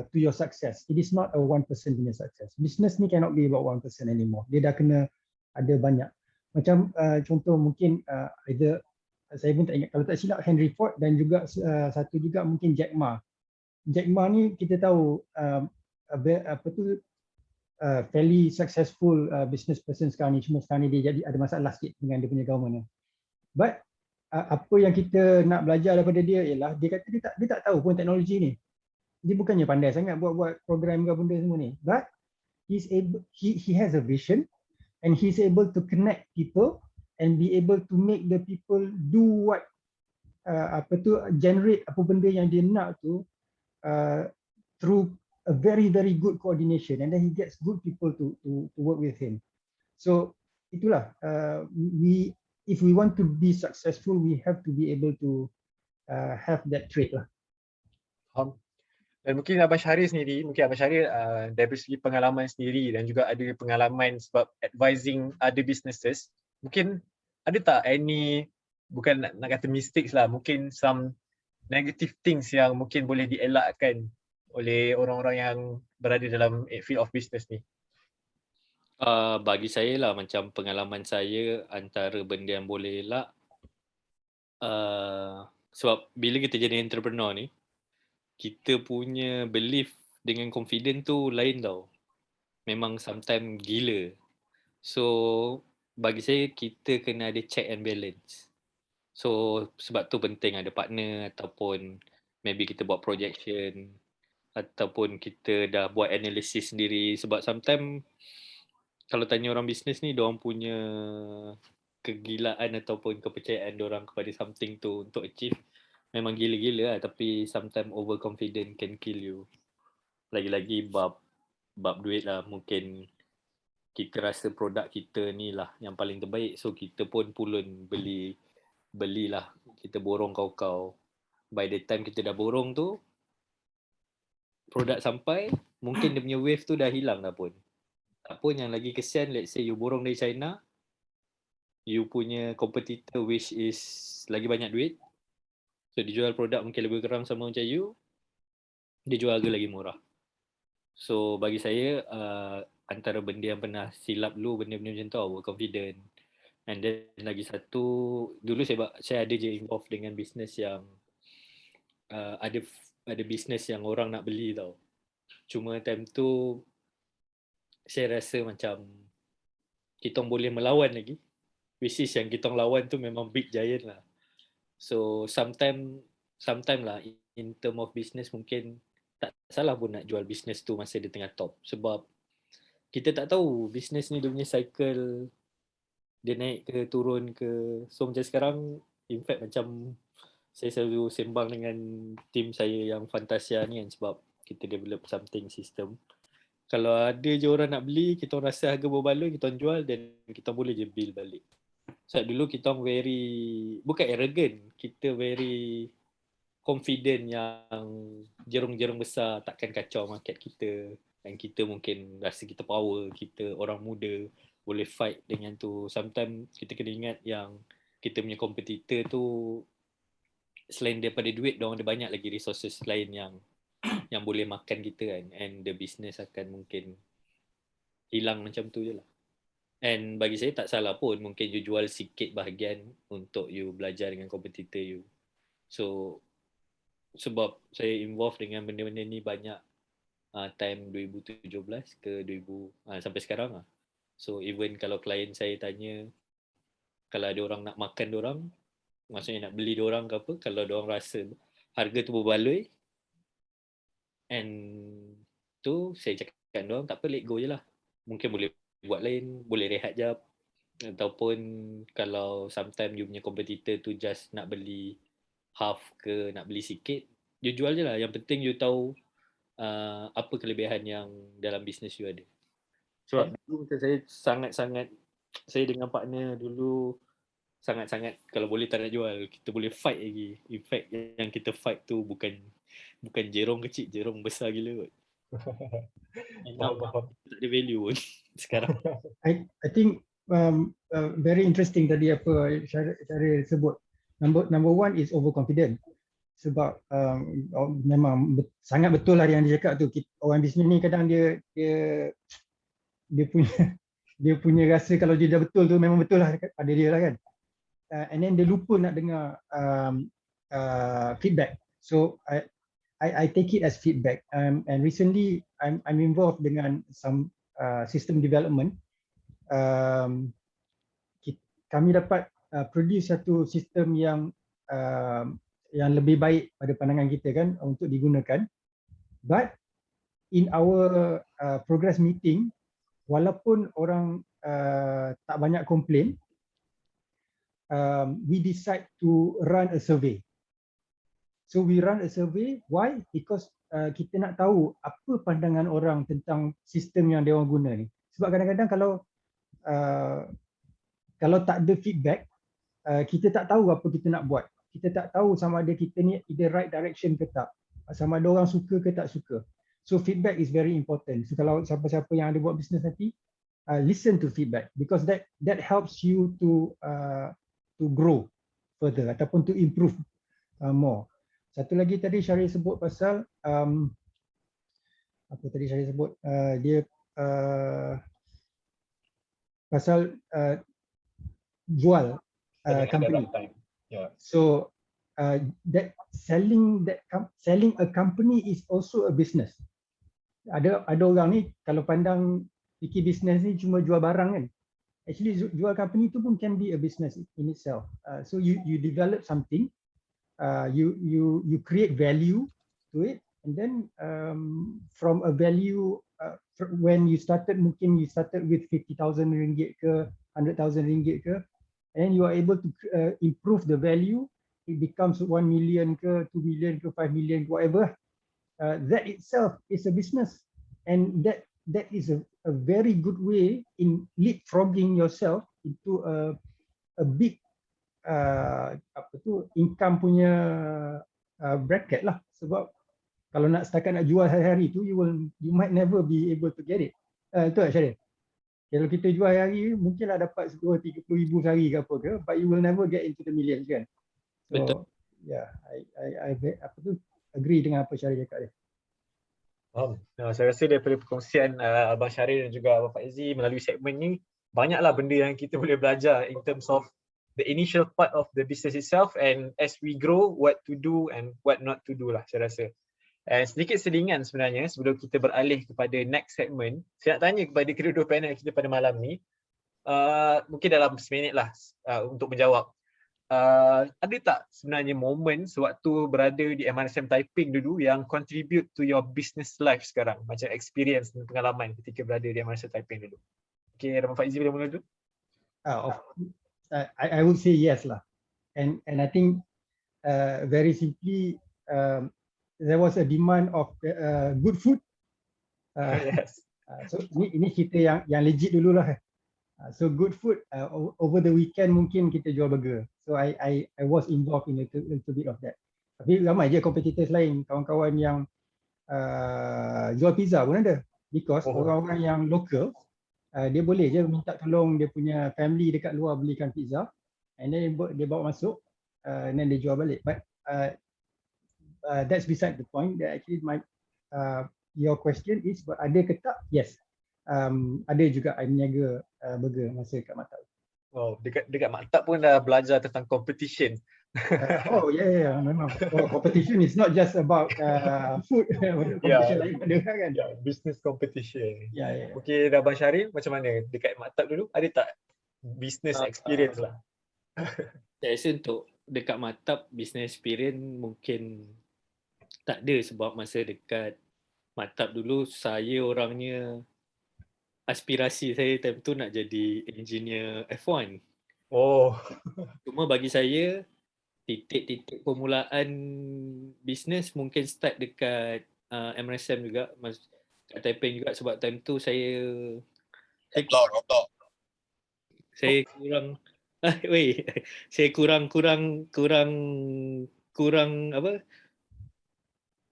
to your success. It is not a one person punya success. Business ni cannot be about one person anymore. Dia dah kena ada banyak. Macam contoh mungkin either, saya pun tak ingat, kalau tak silap Henry Ford dan juga satu juga mungkin Jack Ma. Jack Ma ni kita tahu fairly successful business person sekarang ni, cuma sekarang ni dia jadi ada masalah sikit dengan dia punya government ni. But apa yang kita nak belajar daripada dia ialah dia kata dia tak tahu pun teknologi ni. Dia bukannya pandai sangat buat program ke benda semua ni. But he has a vision and he's able to connect people and be able to make the people do what generate apa benda yang dia nak tu through a very good coordination, and then he gets good people to work with him. So itulah, if we want to be successful, we have to be able to have that trait lah. Dan mungkin Abang Syahrir sendiri, dari segi pengalaman sendiri dan juga ada pengalaman sebab advising other businesses, mungkin ada tak any, bukan nak kata mistakes lah, mungkin some negative things yang mungkin boleh dielakkan oleh orang-orang yang berada dalam field of business ni? Bagi saya lah, macam pengalaman saya, antara benda yang boleh elak, sebab bila kita jadi entrepreneur ni, kita punya belief dengan confident tu lain tau. Memang sometimes gila. So bagi saya, kita kena ada check and balance. So sebab tu penting ada partner, ataupun maybe kita buat projection, ataupun kita dah buat analisis sendiri. Sebab sometimes kalau tanya orang bisnes ni, diorang punya kegilaan ataupun kepercayaan diorang kepada something tu untuk achieve memang gila-gila lah. Tapi sometimes overconfident can kill you. Lagi-lagi bab duit lah. Mungkin kita rasa produk kita ni lah yang paling terbaik, so kita pun pulun belilah, kita borong kau-kau. By the time kita dah borong tu, produk sampai, mungkin dia punya wave tu dah hilang dah pun. Tak pun, yang lagi kesian, let's say you borong dari China, you punya competitor which is lagi banyak duit, so dia jual produk mungkin lebih kurang sama macam you, dia jual harga lagi murah. So bagi saya, antara benda yang pernah silap dulu, benda-benda macam tu, overconfident. And then lagi satu, dulu saya ada je involve dengan bisnes yang ada bisnes yang orang nak beli tau. Cuma time tu saya rasa macam kita boleh melawan lagi, which is yang kita lawan tu memang big giant lah. So sometime lah, in term of business, mungkin tak salah pun nak jual bisnes tu masa dia tengah top. Sebab kita tak tahu bisnes ni dia punya cycle, dia naik ke turun ke. So macam sekarang, in fact macam saya selalu sembang dengan tim saya yang Fantasia ni kan, sebab kita develop something system. Kalau ada je orang nak beli, kita rasa harga berbaloi, kita jual, dan kita boleh je bill balik. Sebab dulu kita very, bukan arrogant, kita very confident yang jerung-jerung besar takkan kacau market kita. Dan kita mungkin rasa kita power, kita orang muda, boleh fight dengan tu. Sometimes kita kena ingat yang kita punya competitor tu, selain daripada duit, diorang ada banyak lagi resources lain yang boleh makan kita kan. And the business akan mungkin hilang macam tu je lah. And bagi saya tak salah pun, mungkin you jual sikit bahagian untuk you belajar dengan competitor you. So sebab saya involve dengan benda-benda ni banyak time 2017 ke 2000 sampai sekarang lah. So even kalau klien saya tanya, kalau ada orang nak makan diorang, maksudnya nak beli diorang ke apa, kalau diorang rasa harga tu berbaloi, And tu saya cakap dengan diorang, tak apa, let go je lah. Mungkin boleh buat lain, boleh rehat jap. Ataupun kalau sometimes you punya competitor tu just nak beli half ke nak beli sikit, you jual je lah. Yang penting you tahu apa kelebihan yang dalam bisnes you ada. Sebab dulu macam saya dengan partner dulu sangat-sangat kalau boleh tak nak jual, kita boleh fight lagi. In fact yang kita fight tu bukan jerong kecil, jerong besar gila kot. And now tak ada value pun sekarang. I think very interesting tadi apa Syaril sebut. Number one is overconfident. Sebab memang sangat betul lah yang dia cakap tu. Orang bisnes ni kadang dia punya rasa kalau dia dah betul tu memang betul lah pada dia lah kan. And then dia lupa nak dengar feedback. So I take it as feedback. And recently I'm involved dengan some system development. Kami dapat produce satu sistem yang lebih baik pada pandangan kita kan untuk digunakan. But in our progress meeting, walaupun orang tak banyak komplain, we decide to run a survey. So we run a survey. Why? Because kita nak tahu apa pandangan orang tentang sistem yang dia orang guna ni. Sebab kadang-kadang kalau tak ada feedback, kita tak tahu apa kita nak buat. Kita tak tahu sama ada kita ni in the right direction ke tak. Sama ada orang suka ke tak suka. So feedback is very important. So kalau siapa-siapa yang ada buat bisnes nanti, listen to feedback because that helps you to grow further ataupun to improve more. Satu lagi tadi Syaril sebut pasal apa tadi Syaril sebut dia pasal jual company. Yeah. So that selling a company is also a business. Ada orang ni kalau pandang fikir business ni cuma jual barang kan. Actually jual company tu pun can be a business in itself. So you develop something, you create value to it, and then from a value when you started mungkin you started with 50,000 ringgit ke 100,000 ringgit ke, and you are able to improve the value, it becomes 1 million ke 2 million ke 5 million whatever. That itself is a business, and that is a very good way in leapfrogging yourself into a big income punya bracket lah. Sebab kalau nak setakat nak jual hari-hari tu, you might never be able to get it. Betul tak Syaril? Kalau kita jual hari-hari mungkinlah dapat 30,000 sehari ke apa ke, but you will never get into the millions kan. So, betul. Yeah, I agree dengan apa Syaril cakap dia. Saya rasa daripada perkongsian Abang Syaril dan juga Abang Faizi melalui segmen ni, banyaklah benda yang kita boleh belajar in terms of the initial part of the business itself, and as we grow, what to do and what not to do lah saya rasa. Sedikit selingan sebenarnya sebelum kita beralih kepada next segment, saya nak tanya kepada kedua-dua panel kita pada malam ni, mungkin dalam seminit lah untuk menjawab. Ada tak sebenarnya momen sewaktu berada di MRSM Taiping dulu yang contribute to your business life sekarang, macam experience dan pengalaman ketika berada di MRSM Taiping dulu? Okay, Abang Faizi boleh mula dulu? I would say yes lah, and I think very simply there was a demand of good food. Yes. So ini cerita yang legit dulu lah. So good food over the weekend mungkin kita jual burger. So I was involved in a little bit of that. Tapi ramai je competitors lain, kawan-kawan yang jual pizza pun ada. Because orang-orang yang local, dia boleh je minta tolong dia punya family dekat luar belikan pizza, and then dia bawa masuk, and then dia jual balik. But that's beside the point. That actually your question is, ada ke tak? Yes. Ada juga I meniaga burger masa kat Maktab. Wow, dekat Maktab pun dah belajar tentang competition. Yeah, memang. Competition is not just about food. Competition lain ada kan? Business competition. Yeah. Okay, Abang Syaril macam mana dekat Maktab dulu? Ada tak business experience lah? Saya rasa untuk dekat Maktab business experience mungkin tak ada, sebab masa dekat Maktab dulu saya orangnya, aspirasi saya time tu nak jadi engineer F1. Oh, Cuma bagi saya titik-titik permulaan bisnes mungkin start dekat MRSM juga, kat Taiping juga, sebab time tu saya kurang weh, saya kurang apa,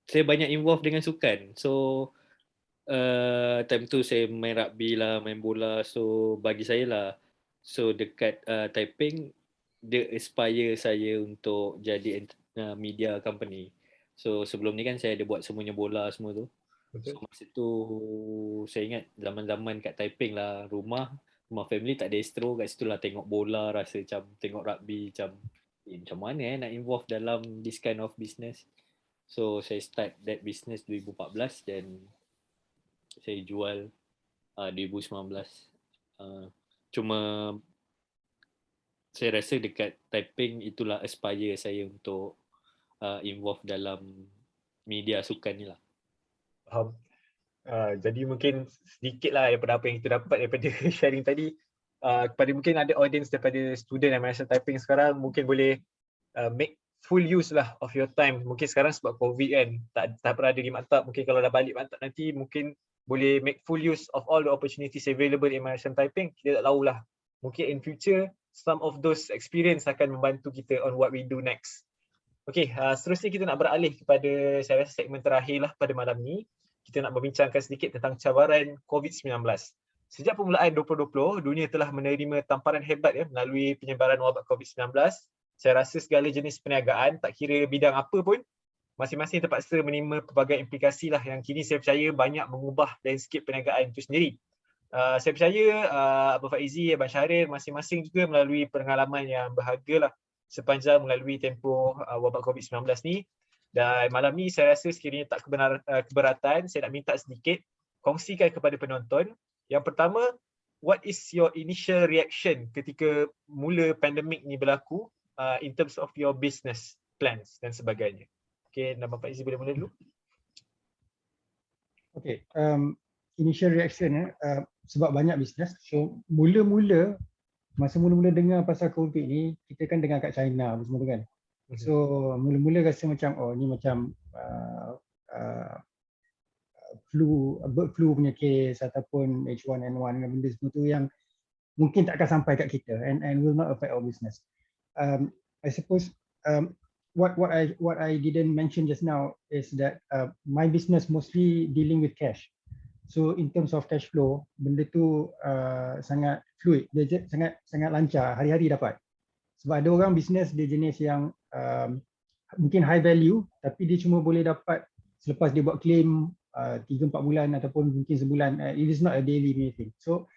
saya banyak involve dengan sukan. So time tu saya main rugby lah, main bola. So bagi saya lah, so dekat Taiping dia aspire saya untuk jadi media company. So sebelum ni kan saya ada buat semuanya bola semua tu. betul. So masa tu saya ingat zaman-zaman kat Taiping lah, rumah family tak ada astro, kat situ lah tengok bola, rasa macam tengok rugby, macam mana nak involve dalam this kind of business. So saya start that business 2014 dan saya jual 2019. Cuma saya rasa dekat Taiping itulah aspire saya untuk involve dalam media sukan ni lah. Faham. Jadi mungkin sedikit lah daripada apa yang kita dapat daripada sharing tadi. Kepada mungkin ada audience daripada student MRSM Taiping sekarang, mungkin boleh make full use lah of your time. Mungkin sekarang sebab COVID kan, tak berada di maktab. Mungkin kalau dah balik maktab nanti, mungkin boleh make full use of all the opportunities available in MRSM Taiping. Kita tak tahulah. Mungkin in future, some of those experience akan membantu kita on what we do next. Okay, seterusnya kita nak beralih kepada saya rasa segmen terakhir lah pada malam ni. Kita nak berbincangkan sedikit tentang cabaran COVID-19. Sejak permulaan 2020, dunia telah menerima tamparan hebat melalui penyebaran wabak COVID-19. Saya rasa segala jenis perniagaan, tak kira bidang apa pun, masing-masing terpaksa menerima pelbagai implikasi lah yang kini saya percaya banyak mengubah landscape perniagaan itu sendiri. Saya percaya Abang Faizi, Abang Syahril masing-masing juga melalui pengalaman yang berharga lah sepanjang melalui tempoh wabak COVID-19 ni. Dan malam ni saya rasa sekiranya tak keberatan, saya nak minta sedikit kongsikan kepada penonton. Yang pertama, what is your initial reaction ketika mula pandemik ni berlaku in terms of your business plans dan sebagainya. Okay, nama Pak Izzy boleh mula dulu. Okay, initial reaction sebab banyak bisnes. So mula-mula, masa mula-mula dengar pasal COVID ni, kita kan dengar kat China semua tu kan. So mula-mula rasa macam ni macam bird flu punya case ataupun H1N1 dan benda semua tu yang mungkin tak akan sampai kat kita and will not affect our business. I suppose what I didn't mention just now is that my business mostly dealing with cash. So in terms of cash flow, benda tu sangat fluid, dia sangat lancar, hari-hari dapat. Sebab ada orang bisnes dia jenis yang mungkin high value tapi dia cuma boleh dapat selepas dia buat claim 3-4 bulan ataupun mungkin sebulan. It is not a daily thing. So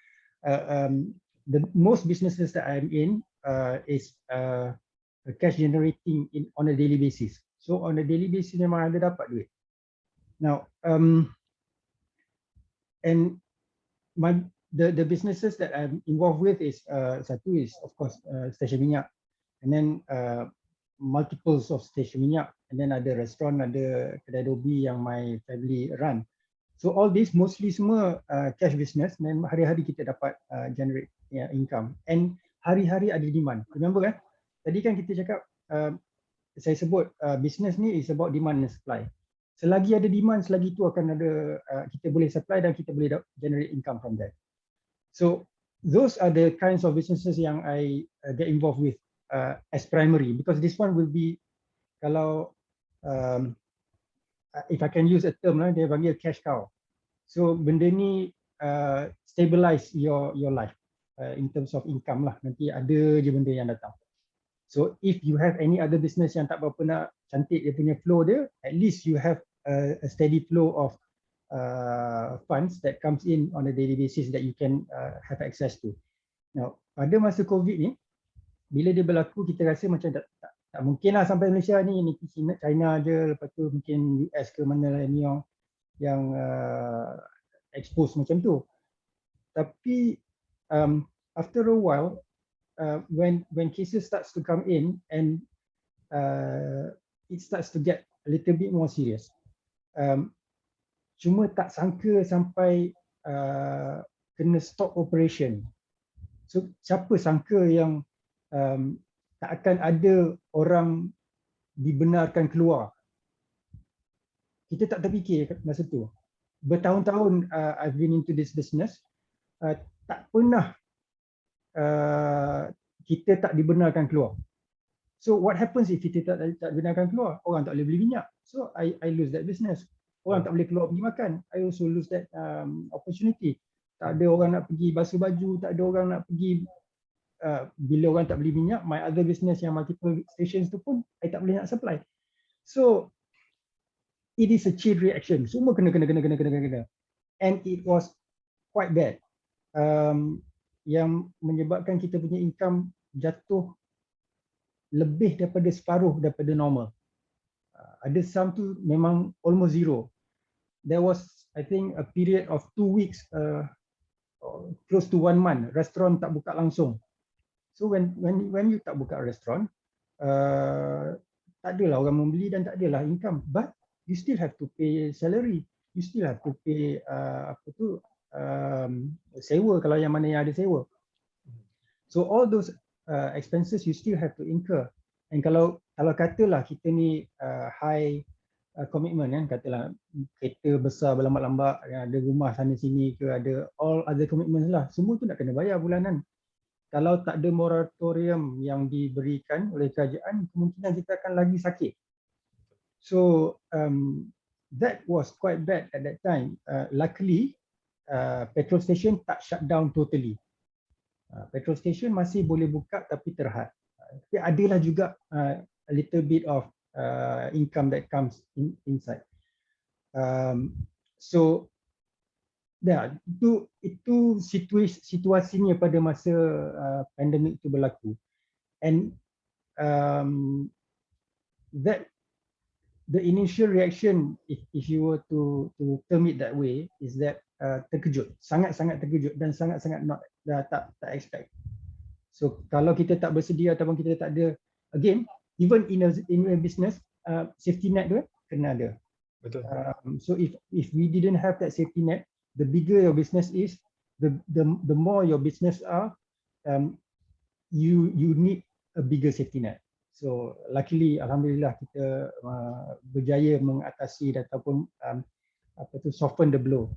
the most businesses that I'm in is cash generating on a daily basis. So on a daily basis memang ada dapat duit. Now and the businesses that I'm involved with is satu is of course stesen minyak, and then multiples of stesen minyak, and then ada restoran, ada kedai dobi yang my family run. So all this mostly semua cash business, dan hari-hari kita dapat generate income and hari-hari ada demand. Remember kan? Tadi kan kita cakap saya sebut business ni is about demand and supply. Selagi ada demand, selagi itu akan ada kita boleh supply dan kita boleh generate income from that. So those are the kinds of businesses yang I get involved with as primary, because this one will be, kalau if I can use a term lah, dia panggil cash cow. So benda ni stabilize your life in terms of income lah. Nanti ada je benda yang datang. So if you have any other business yang tak berapa nak cantik dia punya flow dia, at least you have a steady flow of funds that comes in on a daily basis that you can have access to. Now, pada masa COVID ni, bila dia berlaku, kita rasa macam tak mungkin lah sampai Malaysia ni China je, lepas tu mungkin US ke mana lah ni yang expose macam tu. Tapi after a while, when cases starts to come in and it starts to get a little bit more serious, cuma tak sangka sampai kena stop operation. So siapa sangka yang tak akan ada orang dibenarkan keluar. Kita tak terfikir masa tu. Bertahun-tahun I've been into this business, tak pernah kita tak dibenarkan keluar. So what happens if kita tak dibenarkan keluar? Orang tak boleh beli minyak. So I lose that business. Orang tak boleh keluar pergi makan. I also lose that opportunity. Tak ada orang nak pergi basuh baju, tak ada orang nak pergi bila orang tak beli minyak, my other business yang multiple stations tu pun I tak boleh nak supply. So it is a chain reaction. Semua kena. And it was quite bad. Yang menyebabkan kita punya income jatuh lebih daripada separuh daripada normal. Ada some tu memang almost zero. There was, I think, a period of 2 weeks, close to 1 month, restoran tak buka langsung. So when you tak buka restoran, tak adalah orang membeli dan tak adalah income. But you still have to pay salary. You still have to pay sewa kalau yang mana yang ada sewa. So all those expenses you still have to incur. And kalau katalah kita ni high commitment kan, katalah kereta besar berlambak-lambak, ada rumah sana sini ke, ada all other commitments lah, semua tu nak kena bayar bulanan. Kalau tak ada moratorium yang diberikan oleh kerajaan, kemungkinan kita akan lagi sakit. So that was quite bad at that time. Luckily, petrol station tak shut down totally. Petrol station masih boleh buka tapi terhad. Tapi adalah juga a little bit of income that comes inside. So itu situasinya pada masa pandemik itu berlaku. And that the initial reaction, if you were to term it that way, is that terkejut, sangat-sangat terkejut dan sangat-sangat tak expect. So kalau kita tak bersedia ataupun kita tak ada, again, even in a business, safety net tu kena ada. Betul. So if we didn't have that safety net, the bigger your business is, the more your business are, you need a bigger safety net. So luckily, alhamdulillah, kita berjaya mengatasi ataupun soften the blow.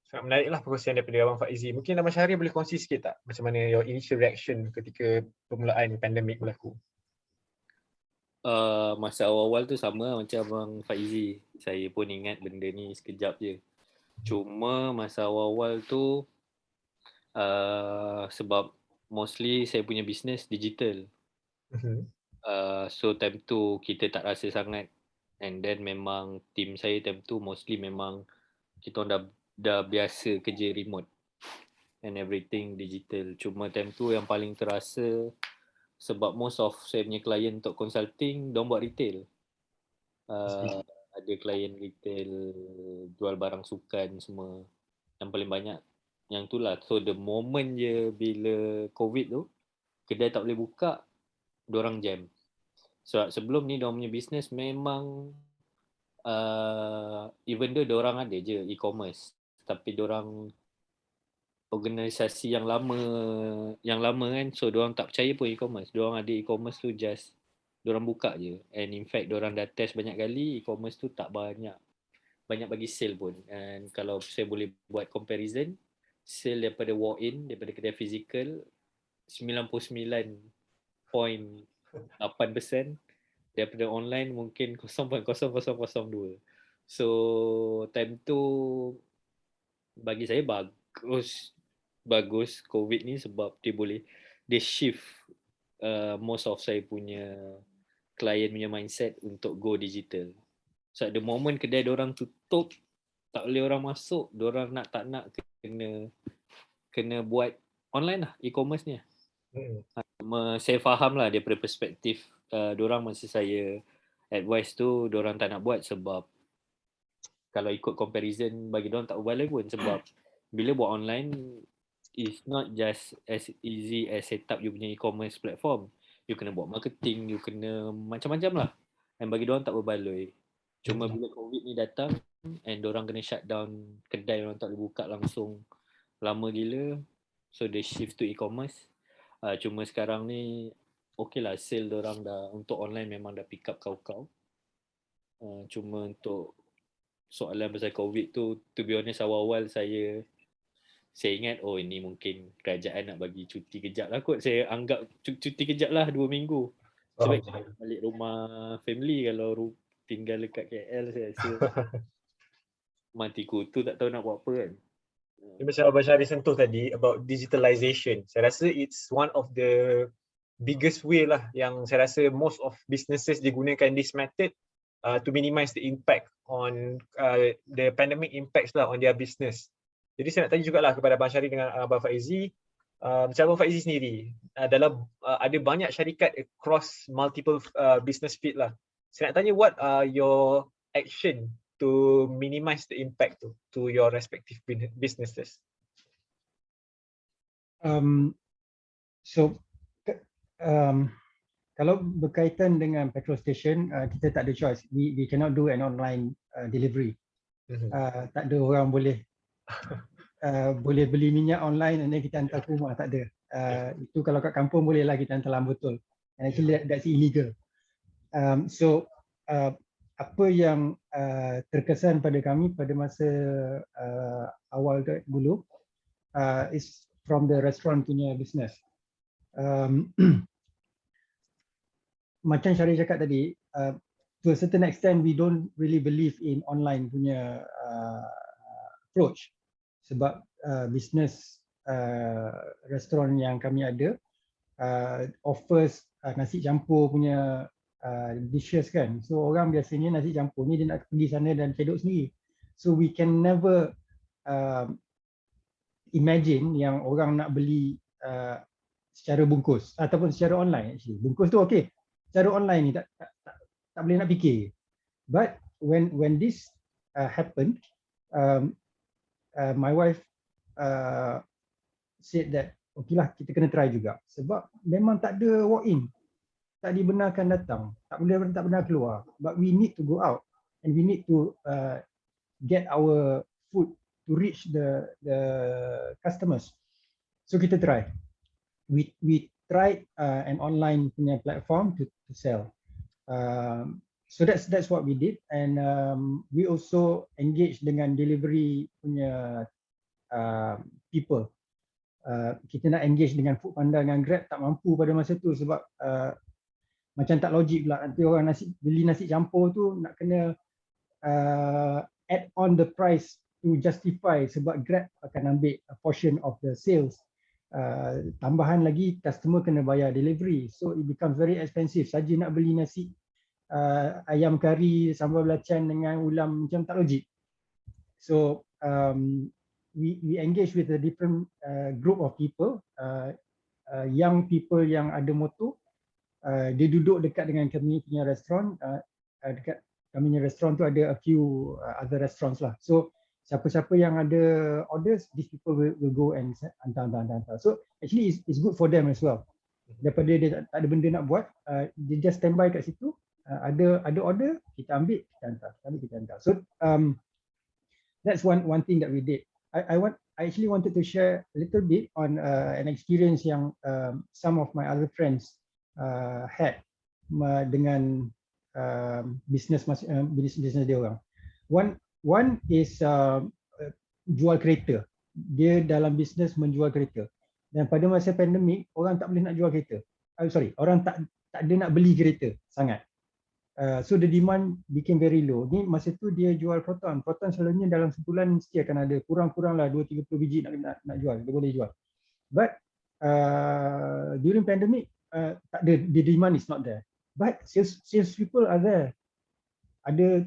Sangat menariklah perkongsian daripada Abang Faizi. Mungkin Abang Syahri boleh kongsi sikit tak macam mana your initial reaction ketika permulaan pandemik berlaku? Masa awal-awal tu sama macam Abang Faizi. Saya pun ingat benda ni sekejap je. Cuma masa awal-awal tu sebab mostly saya punya business digital. So time tu kita tak rasa sangat. And then memang team saya time tu mostly memang kita dah biasa kerja remote and everything digital. Cuma time tu yang paling terasa sebab most of saya punya klien untuk consulting diorang buat retail. Ada klien retail jual barang sukan semua, yang paling banyak yang tu lah. So the moment je bila COVID tu kedai tak boleh buka, diorang jam. So sebelum ni diorang punya business memang even though diorang ada je e-commerce, tapi diorang organisasi yang lama kan, so diorang tak percaya pun e-commerce. Diorang ada e-commerce tu just diorang buka je, and in fact diorang dah test banyak kali, e-commerce tu tak banyak bagi sale pun. And kalau saya boleh buat comparison, sale daripada walk-in, daripada kedai fizikal 99.8%, daripada online mungkin 0.0002. So time tu bagi saya bagus COVID ni sebab dia shift most of saya punya client punya mindset untuk go digital. So at the moment kedai diorang tutup, tak boleh orang masuk, diorang tak nak kena buat online lah, e-commerce ni. Saya faham lah daripada perspektif diorang, masa saya advice tu diorang tak nak buat sebab kalau ikut comparison bagi diorang tak berbaloi pun, sebab bila buat online it's not just as easy as set up you punya e-commerce platform. You kena buat marketing, you kena macam-macam lah, dan bagi diorang tak berbaloi. Cuma bila COVID ni datang and orang kena shut down kedai, orang tak boleh buka langsung lama gila, so they shift to e-commerce. Cuma sekarang ni okay lah, sale orang dah untuk online memang dah pick up kau-kau. Cuma untuk soalan pasal COVID tu, to be honest, awal-awal saya ingat ini mungkin kerajaan nak bagi cuti kejap lah kot. Saya anggap cuti kejap lah 2 minggu. Sebab balik rumah family, kalau tinggal dekat KL saya rasa mati kutu, tak tahu nak buat apa kan. Macam Abang Syahri sentuh tadi about digitalization. Saya rasa it's one of the biggest way lah yang saya rasa most of businesses digunakan this method to minimize the impact on the pandemic impacts lah on their business. Jadi saya nak tanya jugalah kepada Abang Syahri dengan Abang Faizi, macam Abang Faizi sendiri, dalam ada banyak syarikat across multiple business field lah. Saya nak tanya what are your action to minimize the impact to your respective businesses? Kalau berkaitan dengan petrol station, kita tak ada choice. We cannot do an online delivery. Tak ada orang boleh boleh beli minyak online dan kita hantar ke rumah, tak ada. Itu kalau kat kampung boleh lah kita hantar dalam botol. And actually that's illegal. Apa yang terkesan pada kami pada masa awal dulu is from the restaurant punya business. Macam Syahri cakap tadi, to a certain extent we don't really believe in online punya approach, sebab business restoran yang kami ada offers nasi campur punya dishes kan. So orang biasanya nasi campur ni dia nak pergi sana dan cedok sendiri. So we can never imagine yang orang nak beli secara bungkus ataupun secara online. Actually bungkus tu okey, secara online ni tak boleh nak fikir. But when this happened, my wife said that okeylah kita kena try juga, sebab memang tak ada walk in, tak dibenarkan datang, tak benar keluar. But we need to go out and we need to get our food to reach the customers. So kita try. We tried an online punya platform to sell. So that's what we did, and we also engage dengan delivery punya people. Kita nak engage dengan Foodpanda dengan Grab, tak mampu pada masa tu sebab macam tak logik pula, nanti orang beli nasi campur tu nak kena add on the price to justify, sebab Grab akan ambil a portion of the sales. Tambahan lagi customer kena bayar delivery, so it becomes very expensive. Saja nak beli nasi ayam kari sambal belacan dengan ulam, macam tak logik. So we engage with a different group of people, young people yang ada motor. Dia duduk dekat dengan kami punya restoran. Dekat kami punya restoran tu ada a few other restaurants lah. So siapa-siapa yang ada orders, these people will go and hantar. So actually it's good for them as well. Daripada dia tak ada benda nak buat, dia just standby kat situ. Ada order, kita ambil, kita hantar. So that's one thing that we did. I actually wanted to share a little bit on an experience yang some of my other friends had dengan business dia orang. One is jual kereta. Dia dalam bisnes menjual kereta. Dan pada masa pandemik, orang tak boleh nak jual kereta. Orang tak ada nak beli kereta sangat. So the demand became very low. Ni masa tu dia jual Proton. Proton selalunya dalam sebulan mesti akan ada kurang-kurang lah 2-30 biji nak jual. Dia boleh jual. But during pandemic, tak ada, the demand is not there. But sales people are there. Ada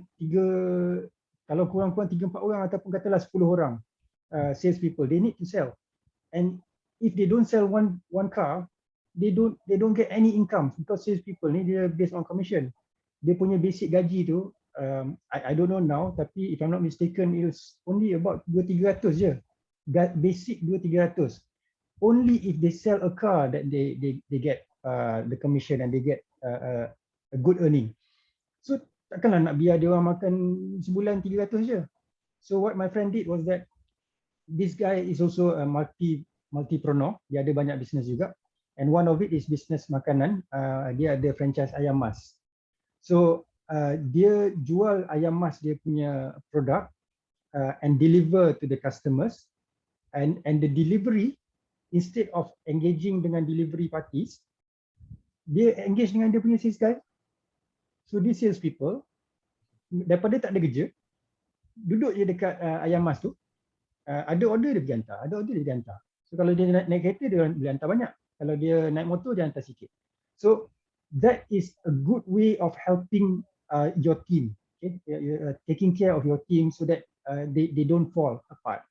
kalau kurang-kurang 3-4 orang ataupun katalah 10 orang sales people, they need to sell. And if they don't sell one car, they don't get any income, because sales people ni dia based on commission. Dia punya basic gaji tu, I don't know now, tapi if I'm not mistaken, it was only about 200-300 je. Basic 200-300. Only if they sell a car that they get the commission and they get a good earning. So takkanlah nak biar dia orang makan sebulan 300 je. So what my friend did was that this guy is also a multipreneur. Dia ada banyak bisnes juga. And one of it is bisnes makanan. Dia ada franchise ayam mas. So dia jual ayam mas dia punya produk and deliver to the customers. And the delivery, instead of engaging dengan delivery parties, dia engage dengan dia punya sales guy. So these sales people, daripada tak ada kerja, duduk je dekat ayam mas tu, ada order dia pergi hantar, ada order dia pergi hantar. So kalau dia naik kereta, dia boleh hantar banyak. Kalau dia naik motor, dia hantar sikit. So that is a good way of helping your team, okay? Taking care of your team so that they don't fall apart.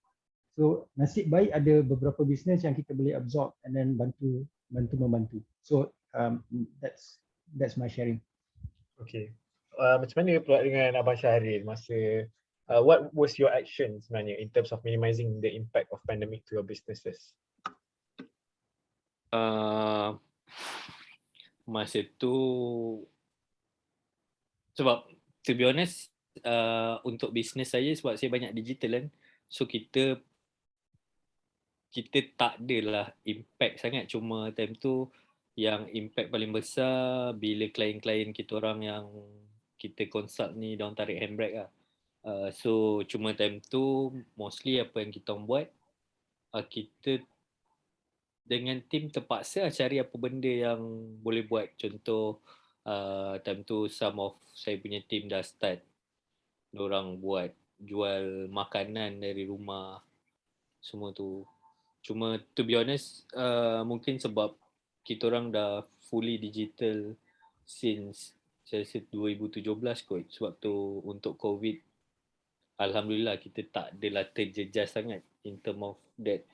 So nasib baik ada beberapa bisnes yang kita boleh absorb and then bantu membantu. So that's my sharing. Okay. Macam mana pula dengan Abang Syahril masa what was your action sebenarnya in terms of minimizing the impact of pandemic to your businesses? Masa tu sebab to be honest untuk bisnes saya, sebab saya banyak digital kan, so kita tak adalah impact sangat. Cuma time tu yang impact paling besar bila klien-klien kita orang yang kita consult ni diorang tarik handbrake lah. So cuma time tu mostly apa yang kita buat, kita dengan tim terpaksa cari apa benda yang boleh buat. Contoh time tu some of saya punya tim dah start, diorang buat jual makanan dari rumah semua tu. Cuma to be honest, mungkin sebab kita orang dah fully digital since saya rasa 2017 kot. Sebab tu untuk COVID, alhamdulillah kita tak adalah terjejas sangat in term of that.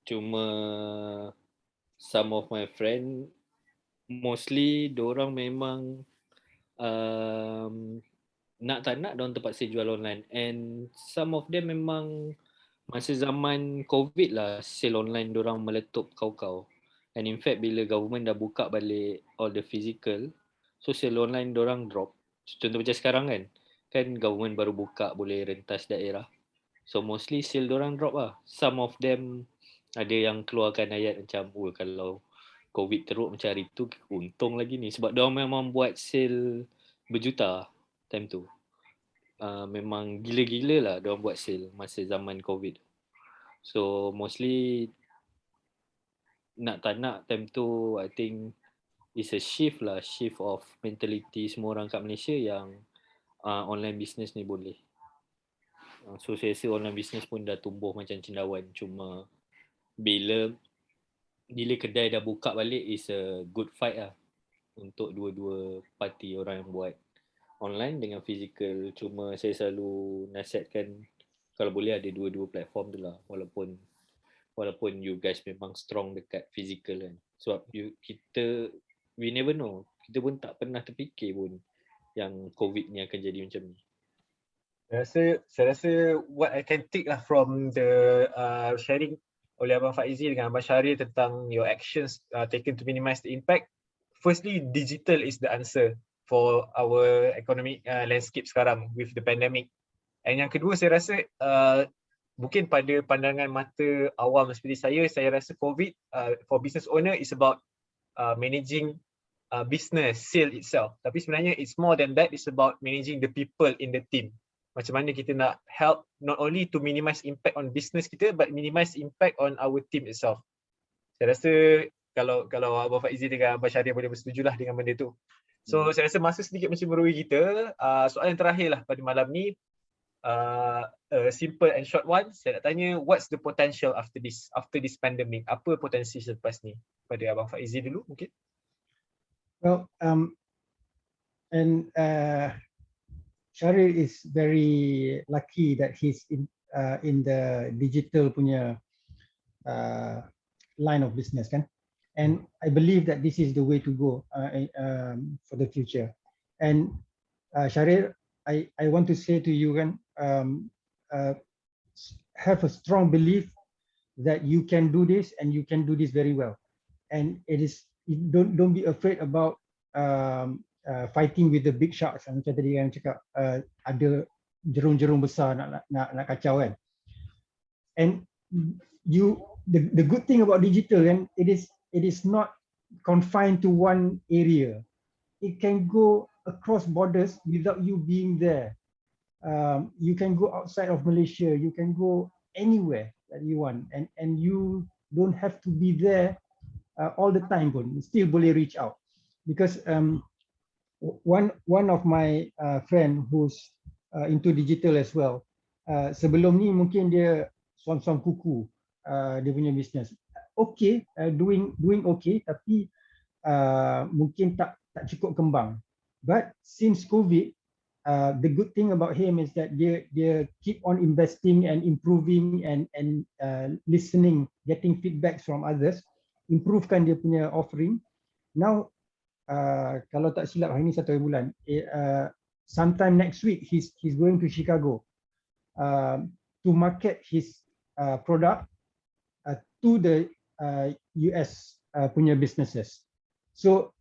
Cuma some of my friend, mostly diorang memang nak tak nak diorang terpaksa jual online. And some of them memang masa zaman COVID lah, sale online diorang meletup kau-kau. And in fact bila government dah buka balik all the physical, so sale online diorang drop. Contoh macam sekarang kan government baru buka boleh rentas daerah. So mostly sale diorang drop lah. Some of them ada yang keluarkan ayat macam, kalau COVID teruk macam hari tu, untung lagi ni. Sebab diorang memang buat sale berjuta time tu. Memang gila-gila lah diorang buat sale masa zaman COVID. So mostly nak tak nak time tu, I think it's a shift of mentality semua orang kat Malaysia yang online business ni boleh. So saya rasa online business pun dah tumbuh macam cendawan. Cuma bila kedai dah buka balik, is a good fight lah untuk dua-dua parti, orang yang buat online dengan physical. Cuma saya selalu nasihatkan kalau boleh ada dua-dua platform tu lah, walaupun you guys memang strong dekat physical kan. Sebab we never know, kita pun tak pernah terfikir pun yang COVID ni akan jadi macam ni. Saya rasa what I can take lah from the sharing oleh Abang Faizi dengan Abang Syahril tentang your actions taken to minimize the impact. Firstly, digital is the answer for our economic landscape sekarang with the pandemic. And yang kedua, saya rasa mungkin pada pandangan mata awam seperti saya rasa COVID for business owner is about managing business, sale itself. Tapi sebenarnya it's more than that, it's about managing the people in the team. Macam mana kita nak help not only to minimize impact on business kita, but minimize impact on our team itself. Saya rasa kalau Abang Faizi dengan Abang Syahril boleh bersetujulah dengan benda tu. So saya rasa masa sedikit mencemerui kita. Soalan terakhir lah pada malam ni, simple and short one. Saya nak tanya, what's the potential after this pandemic? Apa potensi selepas ni? Pada Abang Faizi dulu mungkin. Well, Syahril is very lucky that he's in the digital punya line of business kan. And I believe that this is the way to go for the future. And Syahril, I want to say to you kan, have a strong belief that you can do this and you can do this very well. And don't be afraid about fighting with the big sharks, macam tadi yang cakap, ada jerung-jerung besar nak kacau kan. And the good thing about digital kan, it is not confined to one area. It can go across borders without you being there. You can go outside of Malaysia, you can go anywhere that you want, and you don't have to be there all the time pun, still boleh reach out. Because one of my friend who's into digital as well, sebelum ni mungkin dia suam-suam kuku, dia punya business okay, doing okay, tapi mungkin tak cukup kembang. But since COVID, the good thing about him is that dia keep on investing and improving and listening, getting feedbacks from others, improvekan dia punya offering. Now kalau tak silap hari ni 1 bulan, sometime next week he's going to Chicago to market his product to the US punya businesses. So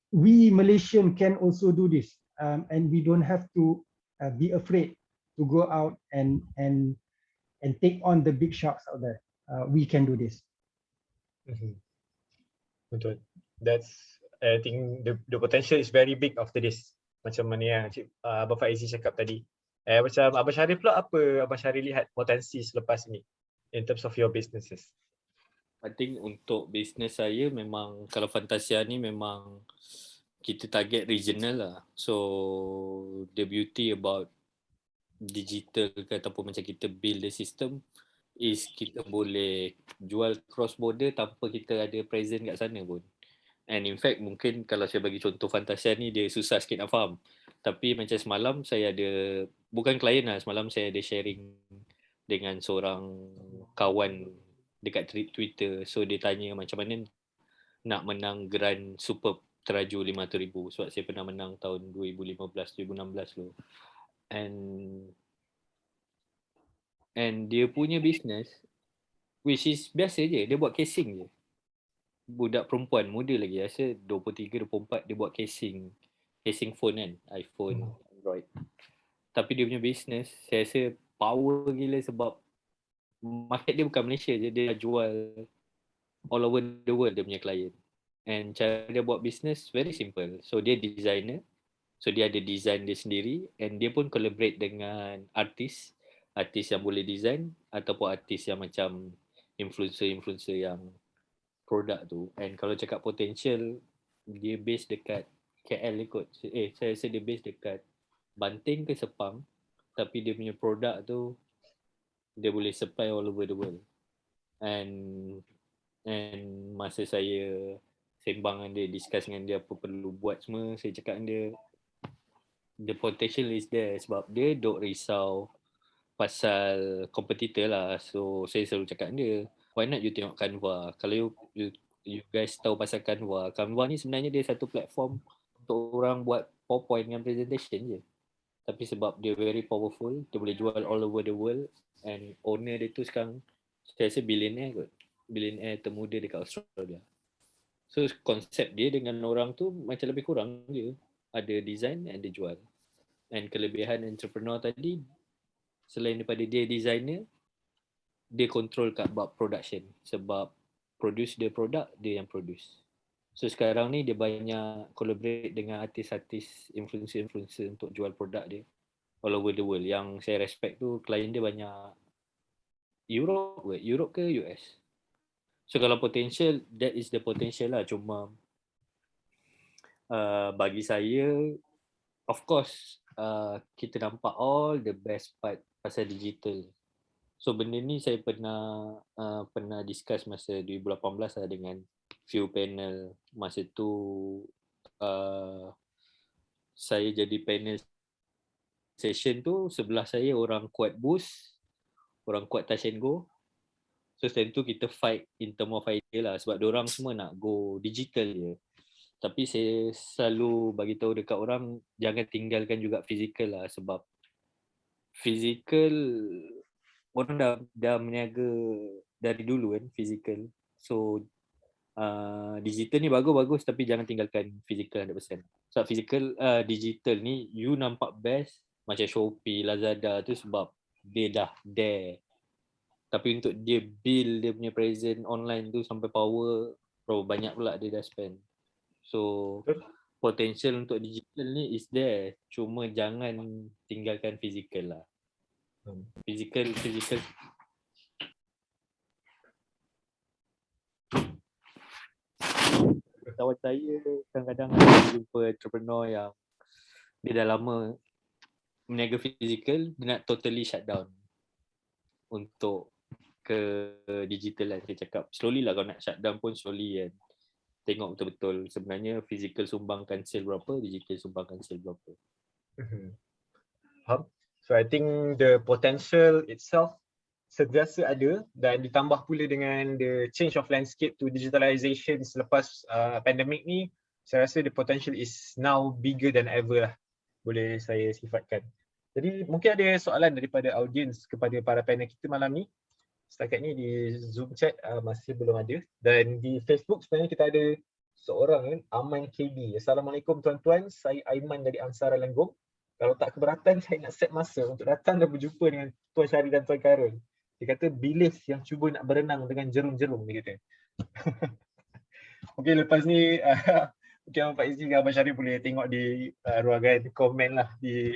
we Malaysian can also do this, and we don't have to be afraid to go out and take on the big sharks out there. We can do this. Betul. That's, I think the potential is very big after this. Macam mana yang Abang Faizi cakap tadi. Macam Abang Syarif pula, apa Abang Syarif lihat potensi selepas ni in terms of your businesses? I think untuk bisnes saya memang, kalau Fantasia ni memang kita target regional lah. So the beauty about digital ke ataupun macam kita build the system is kita boleh jual cross border tanpa kita ada present kat sana pun. And in fact mungkin kalau saya bagi contoh Fantasia ni dia susah sikit nak faham. Tapi macam semalam saya ada, bukan klien lah, semalam saya ada sharing dengan seorang kawan dekat Twitter. So dia tanya macam mana nak menang grant super teraju 500,000 sebab saya pernah menang tahun 2015-2016 dulu. And dia punya business which is biasa je, dia buat casing je. Budak perempuan muda lagi, rasa 23-24, dia buat casing phone kan, iPhone, Android. Tapi dia punya business saya rasa power gila sebab market dia bukan Malaysia je, dia jual all over the world dia punya client. And cara dia buat business very simple. So dia designer, so dia ada design dia sendiri, and dia pun collaborate dengan artis yang boleh design ataupun artis yang macam influencer yang produk tu. And kalau cakap potential, dia base dekat KL kot. Saya rasa dia base dekat Banting ke Sepang, tapi dia punya produk tu dia boleh supply all over the world. And masa saya sembang dengan dia, discuss dengan dia apa perlu buat semua, saya cakap dengan dia the potential is there sebab dia duk risau pasal kompetitor lah. So saya selalu cakap dengan dia, why not you tengok Canva. Kalau you guys tahu pasal Canva ni sebenarnya dia satu platform untuk orang buat PowerPoint dengan presentation je. Tapi sebab dia very powerful, dia boleh jual all over the world, and owner dia tu sekarang saya rasa billionaire termuda dekat Australia. So konsep dia dengan orang tu macam lebih kurang je, ada design and dia jual. And kelebihan entrepreneur tadi, selain daripada dia designer, dia control kat bab production. Sebab produce the product, dia yang produce. So sekarang ni dia banyak collaborate dengan artis-artis, influencer untuk jual produk dia all over the world. Yang saya respect tu, klien dia banyak Europe ke US. So kalau potential, that is the potential lah. Cuma bagi saya, of course, kita nampak all the best part pasal digital. So benda ni saya pernah discuss masa 2018 lah dengan few panel. Masa tu saya jadi panel session tu, sebelah saya orang kuat Boost, orang kuat Touch and Go. So time tu kita fight in term of idea lah, sebab diorang semua nak go digital je. Tapi saya selalu bagi tahu dekat orang, jangan tinggalkan juga physical lah, sebab physical orang dah meniaga dari dulu kan, physical. So digital ni bagus tapi jangan tinggalkan physical 100%. Sebab physical digital ni you nampak best macam Shopee, Lazada tu sebab dia dah there. Tapi untuk dia build dia punya presence online tu sampai power, berapa banyak pula dia dah spend. So potential untuk digital ni is there. Cuma jangan tinggalkan physical lah. Physical kawan saya kadang-kadang jumpa entrepreneur yang dia dah lama meniaga physical, dia nak totally shut down untuk ke digital lah. Saya cakap slowly lah, kalau nak shut down pun slowly kan. Tengok betul-betul sebenarnya physical sumbangkan sale berapa, digital sumbangkan sale berapa. So I think the potential itself sentiasa ada, dan ditambah pula dengan the change of landscape to digitalization selepas pandemic ni, saya rasa the potential is now bigger than ever lah, boleh saya sifatkan. Jadi mungkin ada soalan daripada audience kepada para panel kita malam ni. Setakat ni di Zoom chat masih belum ada, dan di Facebook sebenarnya kita ada seorang Aman KB. Assalamualaikum tuan-tuan, saya Aiman dari Ansara Lenggong. Kalau tak keberatan, saya nak set masa untuk datang dan berjumpa dengan Tuan Syahri dan Tuan Karul. Dia kata bilis yang cuba nak berenang dengan jerum-jerum, dia kata. Mungkin lepas ni mungkin Abang Faizi dan Abang Syahri boleh tengok di ruangan komen lah di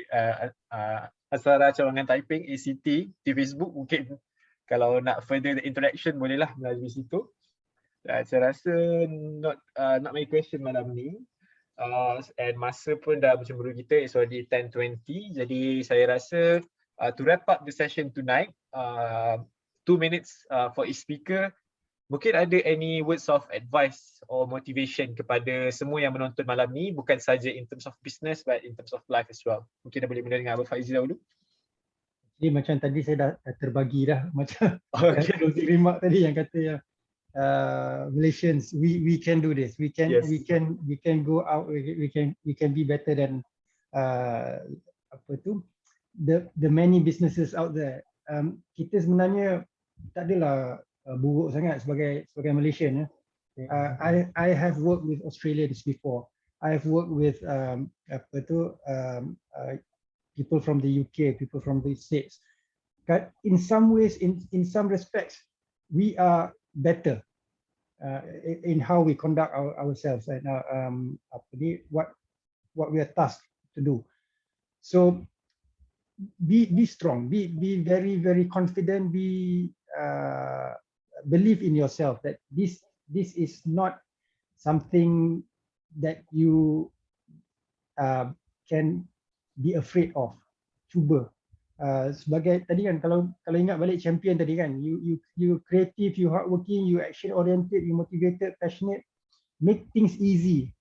Ansara Cawangan Taiping ACT di Facebook. Mungkin kalau nak further the interaction bolehlah melalui situ. Saya rasa not many question malam ni. And masa pun dah bercemburu kita, it's already 10:20. Jadi saya rasa to wrap up the session tonight, 2 minutes for each speaker. Mungkin ada any words of advice or motivation kepada semua yang menonton malam ni, bukan saja in terms of business but in terms of life as well. Mungkin dah boleh mula dengan Abang Faizi dahulu. Jadi macam tadi saya dah terbagi dah macam closing remark tadi yang kata yang Malaysians, we can do this, we can go out, we can be better than the many businesses out there. Kita sebenarnya tak adalah buruk sangat sebagai Malaysian. I have worked with Australians before. I have worked with people from the UK, people from the States. In some ways, in some respects, we are better in how we conduct ourselves and what we are tasked to do. So be strong, be very, very confident, believe in yourself that this is not something that you can be afraid of. Cuba. Sebagai tadi kan, kalau ingat balik champion tadi kan, you creative, you hardworking, you action oriented, you motivated, passionate, make things easy.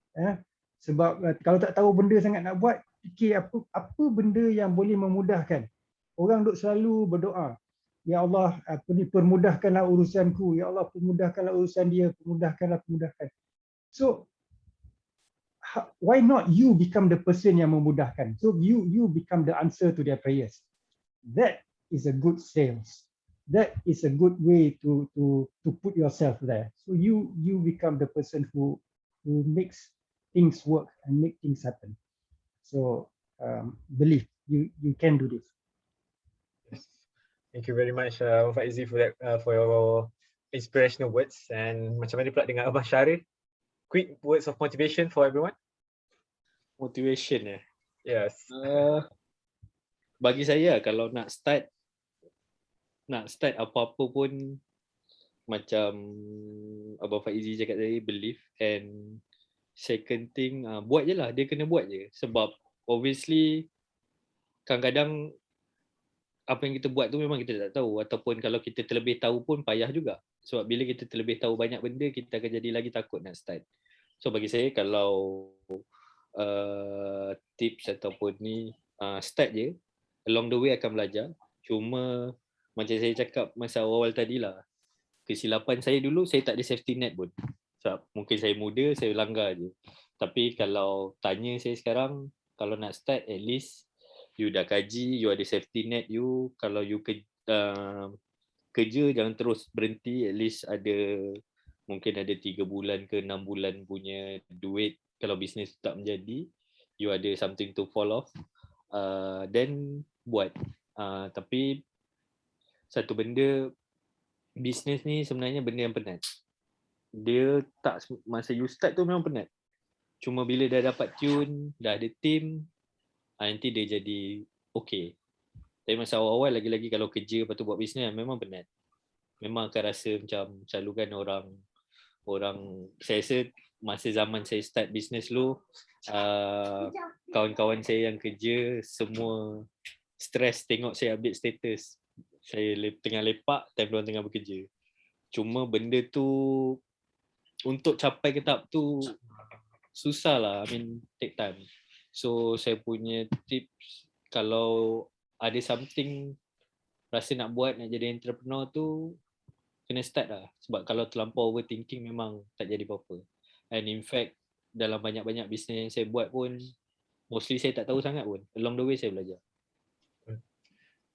Sebab kalau tak tahu benda sangat nak buat, fikir apa benda yang boleh memudahkan. Orang duk selalu berdoa, ya Allah, permudahkanlah urusanku, ya Allah, permudahkanlah urusan dia, permudahkan. So why not you become the person yang memudahkan? So you become the answer to their prayers. That is a good sales. That is a good way to put yourself there. So you become the person who makes things work and make things happen. So believe you can do this. Yes. Thank you very much, Faizi, for that, for your inspirational words. And macam mana pula dengan Abang Syahrir? Quick words of motivation for everyone. Motivation Yes. Bagi saya kalau nak start apa-apa pun, macam Abang Faizi cakap tadi, believe, and second thing, buat je lah, dia kena buat je. Sebab obviously kadang-kadang apa yang kita buat tu memang kita tak tahu, ataupun kalau kita terlebih tahu pun payah juga. Sebab bila kita terlebih tahu banyak benda, kita akan jadi lagi takut nak start. So bagi saya kalau tips ataupun ni, start je, along the way akan belajar. Cuma macam saya cakap masa awal tadi lah, kesilapan saya dulu, saya tak ada safety net pun. Sebab mungkin saya muda, saya langgar je. Tapi kalau tanya saya sekarang, kalau nak start, at least you dah kaji, you ada safety net you. Kalau you kerja, jangan terus berhenti, at least ada mungkin ada 3 bulan ke 6 bulan punya duit. Kalau bisnes tak menjadi, you ada something to fall off, then buat. Tapi satu benda, bisnes ni sebenarnya benda yang penat. Dia tak, masa you start tu memang penat. Cuma bila dah dapat tune, dah ada team, nanti dia jadi okay. Tapi masa awal-awal, lagi-lagi kalau kerja lepas tu buat bisnes, memang penat. Memang akan rasa macam selalu kan orang saya rasa masa zaman saya start bisnes dulu, kawan-kawan saya yang kerja semua stres tengok saya update status. Saya tengah lepak, time diorang tengah bekerja. Cuma benda tu untuk capai ke tahap tu susah lah, I mean take time. So saya punya tips, kalau ada something rasa nak buat, nak jadi entrepreneur tu, kena start lah. Sebab kalau terlampau overthinking memang tak jadi apa-apa. And in fact, dalam banyak-banyak bisnes yang saya buat pun, mostly saya tak tahu sangat pun. Along the way saya belajar.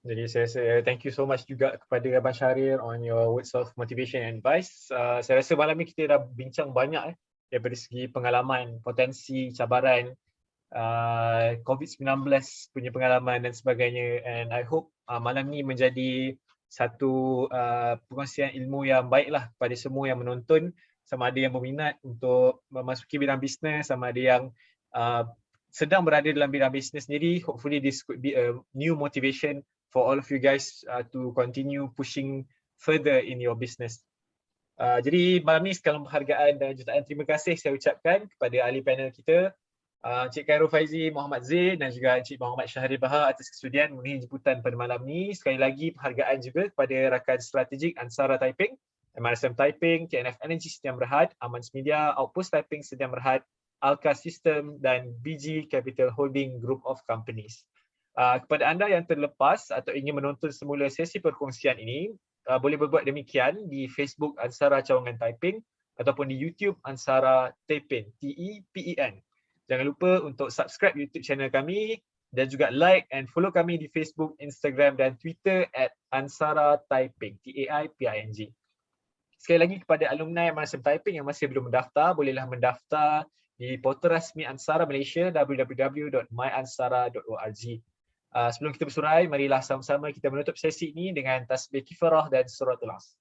Jadi saya thank you so much juga kepada Abang Syahrir on your words of motivation and advice. Saya rasa malam ni kita dah bincang banyak daripada segi pengalaman, potensi, cabaran, COVID-19 punya pengalaman dan sebagainya. And I hope malam ni menjadi satu perkongsian ilmu yang baiklah kepada semua yang menonton, sama ada yang berminat untuk memasuki bidang bisnes, sama ada yang sedang berada dalam bidang bisnes sendiri. Hopefully this could be a new motivation for all of you guys to continue pushing further in your business. Jadi malam ni sekalian penghargaan dan jutaan terima kasih saya ucapkan kepada ahli panel kita, Encik Khairul Faizi Muhammad Zaid dan juga Encik Muhammad Syahrir Bahar atas kesudian memenuhi jemputan pada malam ni. Sekali lagi penghargaan juga kepada rakan strategik Ansara Typing, MRSM Typing, TNF Energy Sdn Berhad, Amans Media, Outpost Typing Sdn Berhad, Alka System dan BG Capital Holding Group of Companies. Kepada anda yang terlepas atau ingin menonton semula sesi perkongsian ini, boleh berbuat demikian di Facebook Ansara Cawangan Typing ataupun di YouTube Ansara Typing, TEPEN. Jangan lupa untuk subscribe YouTube channel kami dan juga like and follow kami di Facebook, Instagram dan Twitter @Ansara Typing, TAIPING. Sekali lagi kepada alumni MRSM Typing yang masih belum mendaftar, bolehlah mendaftar di portal rasmi Ansara Malaysia, www.myansara.org. Sebelum kita bersurai, marilah sama-sama kita menutup sesi ini dengan tasbih kifarah dan suratul As.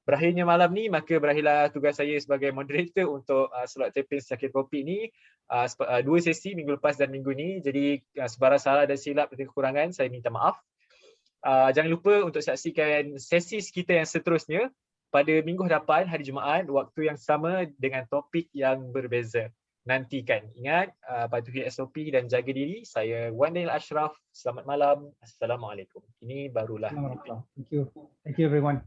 Berakhirnya malam ni, maka berakhirlah tugas saya sebagai moderator untuk Slot Taping Secakir Kopi ni. 2 sesi minggu lepas dan minggu ni. Jadi sebarang salah dan silap dan kekurangan, saya minta maaf. Jangan lupa untuk saksikan sesi kita yang seterusnya pada minggu hadapan, hari Jumaat, waktu yang sama dengan topik yang berbeza. Nantikan. Ingat, patuhi SOP dan jaga diri. Saya Wan Daniel Ashraf. Selamat malam. Assalamualaikum. Ini barulah. Thank you. Thank you everyone.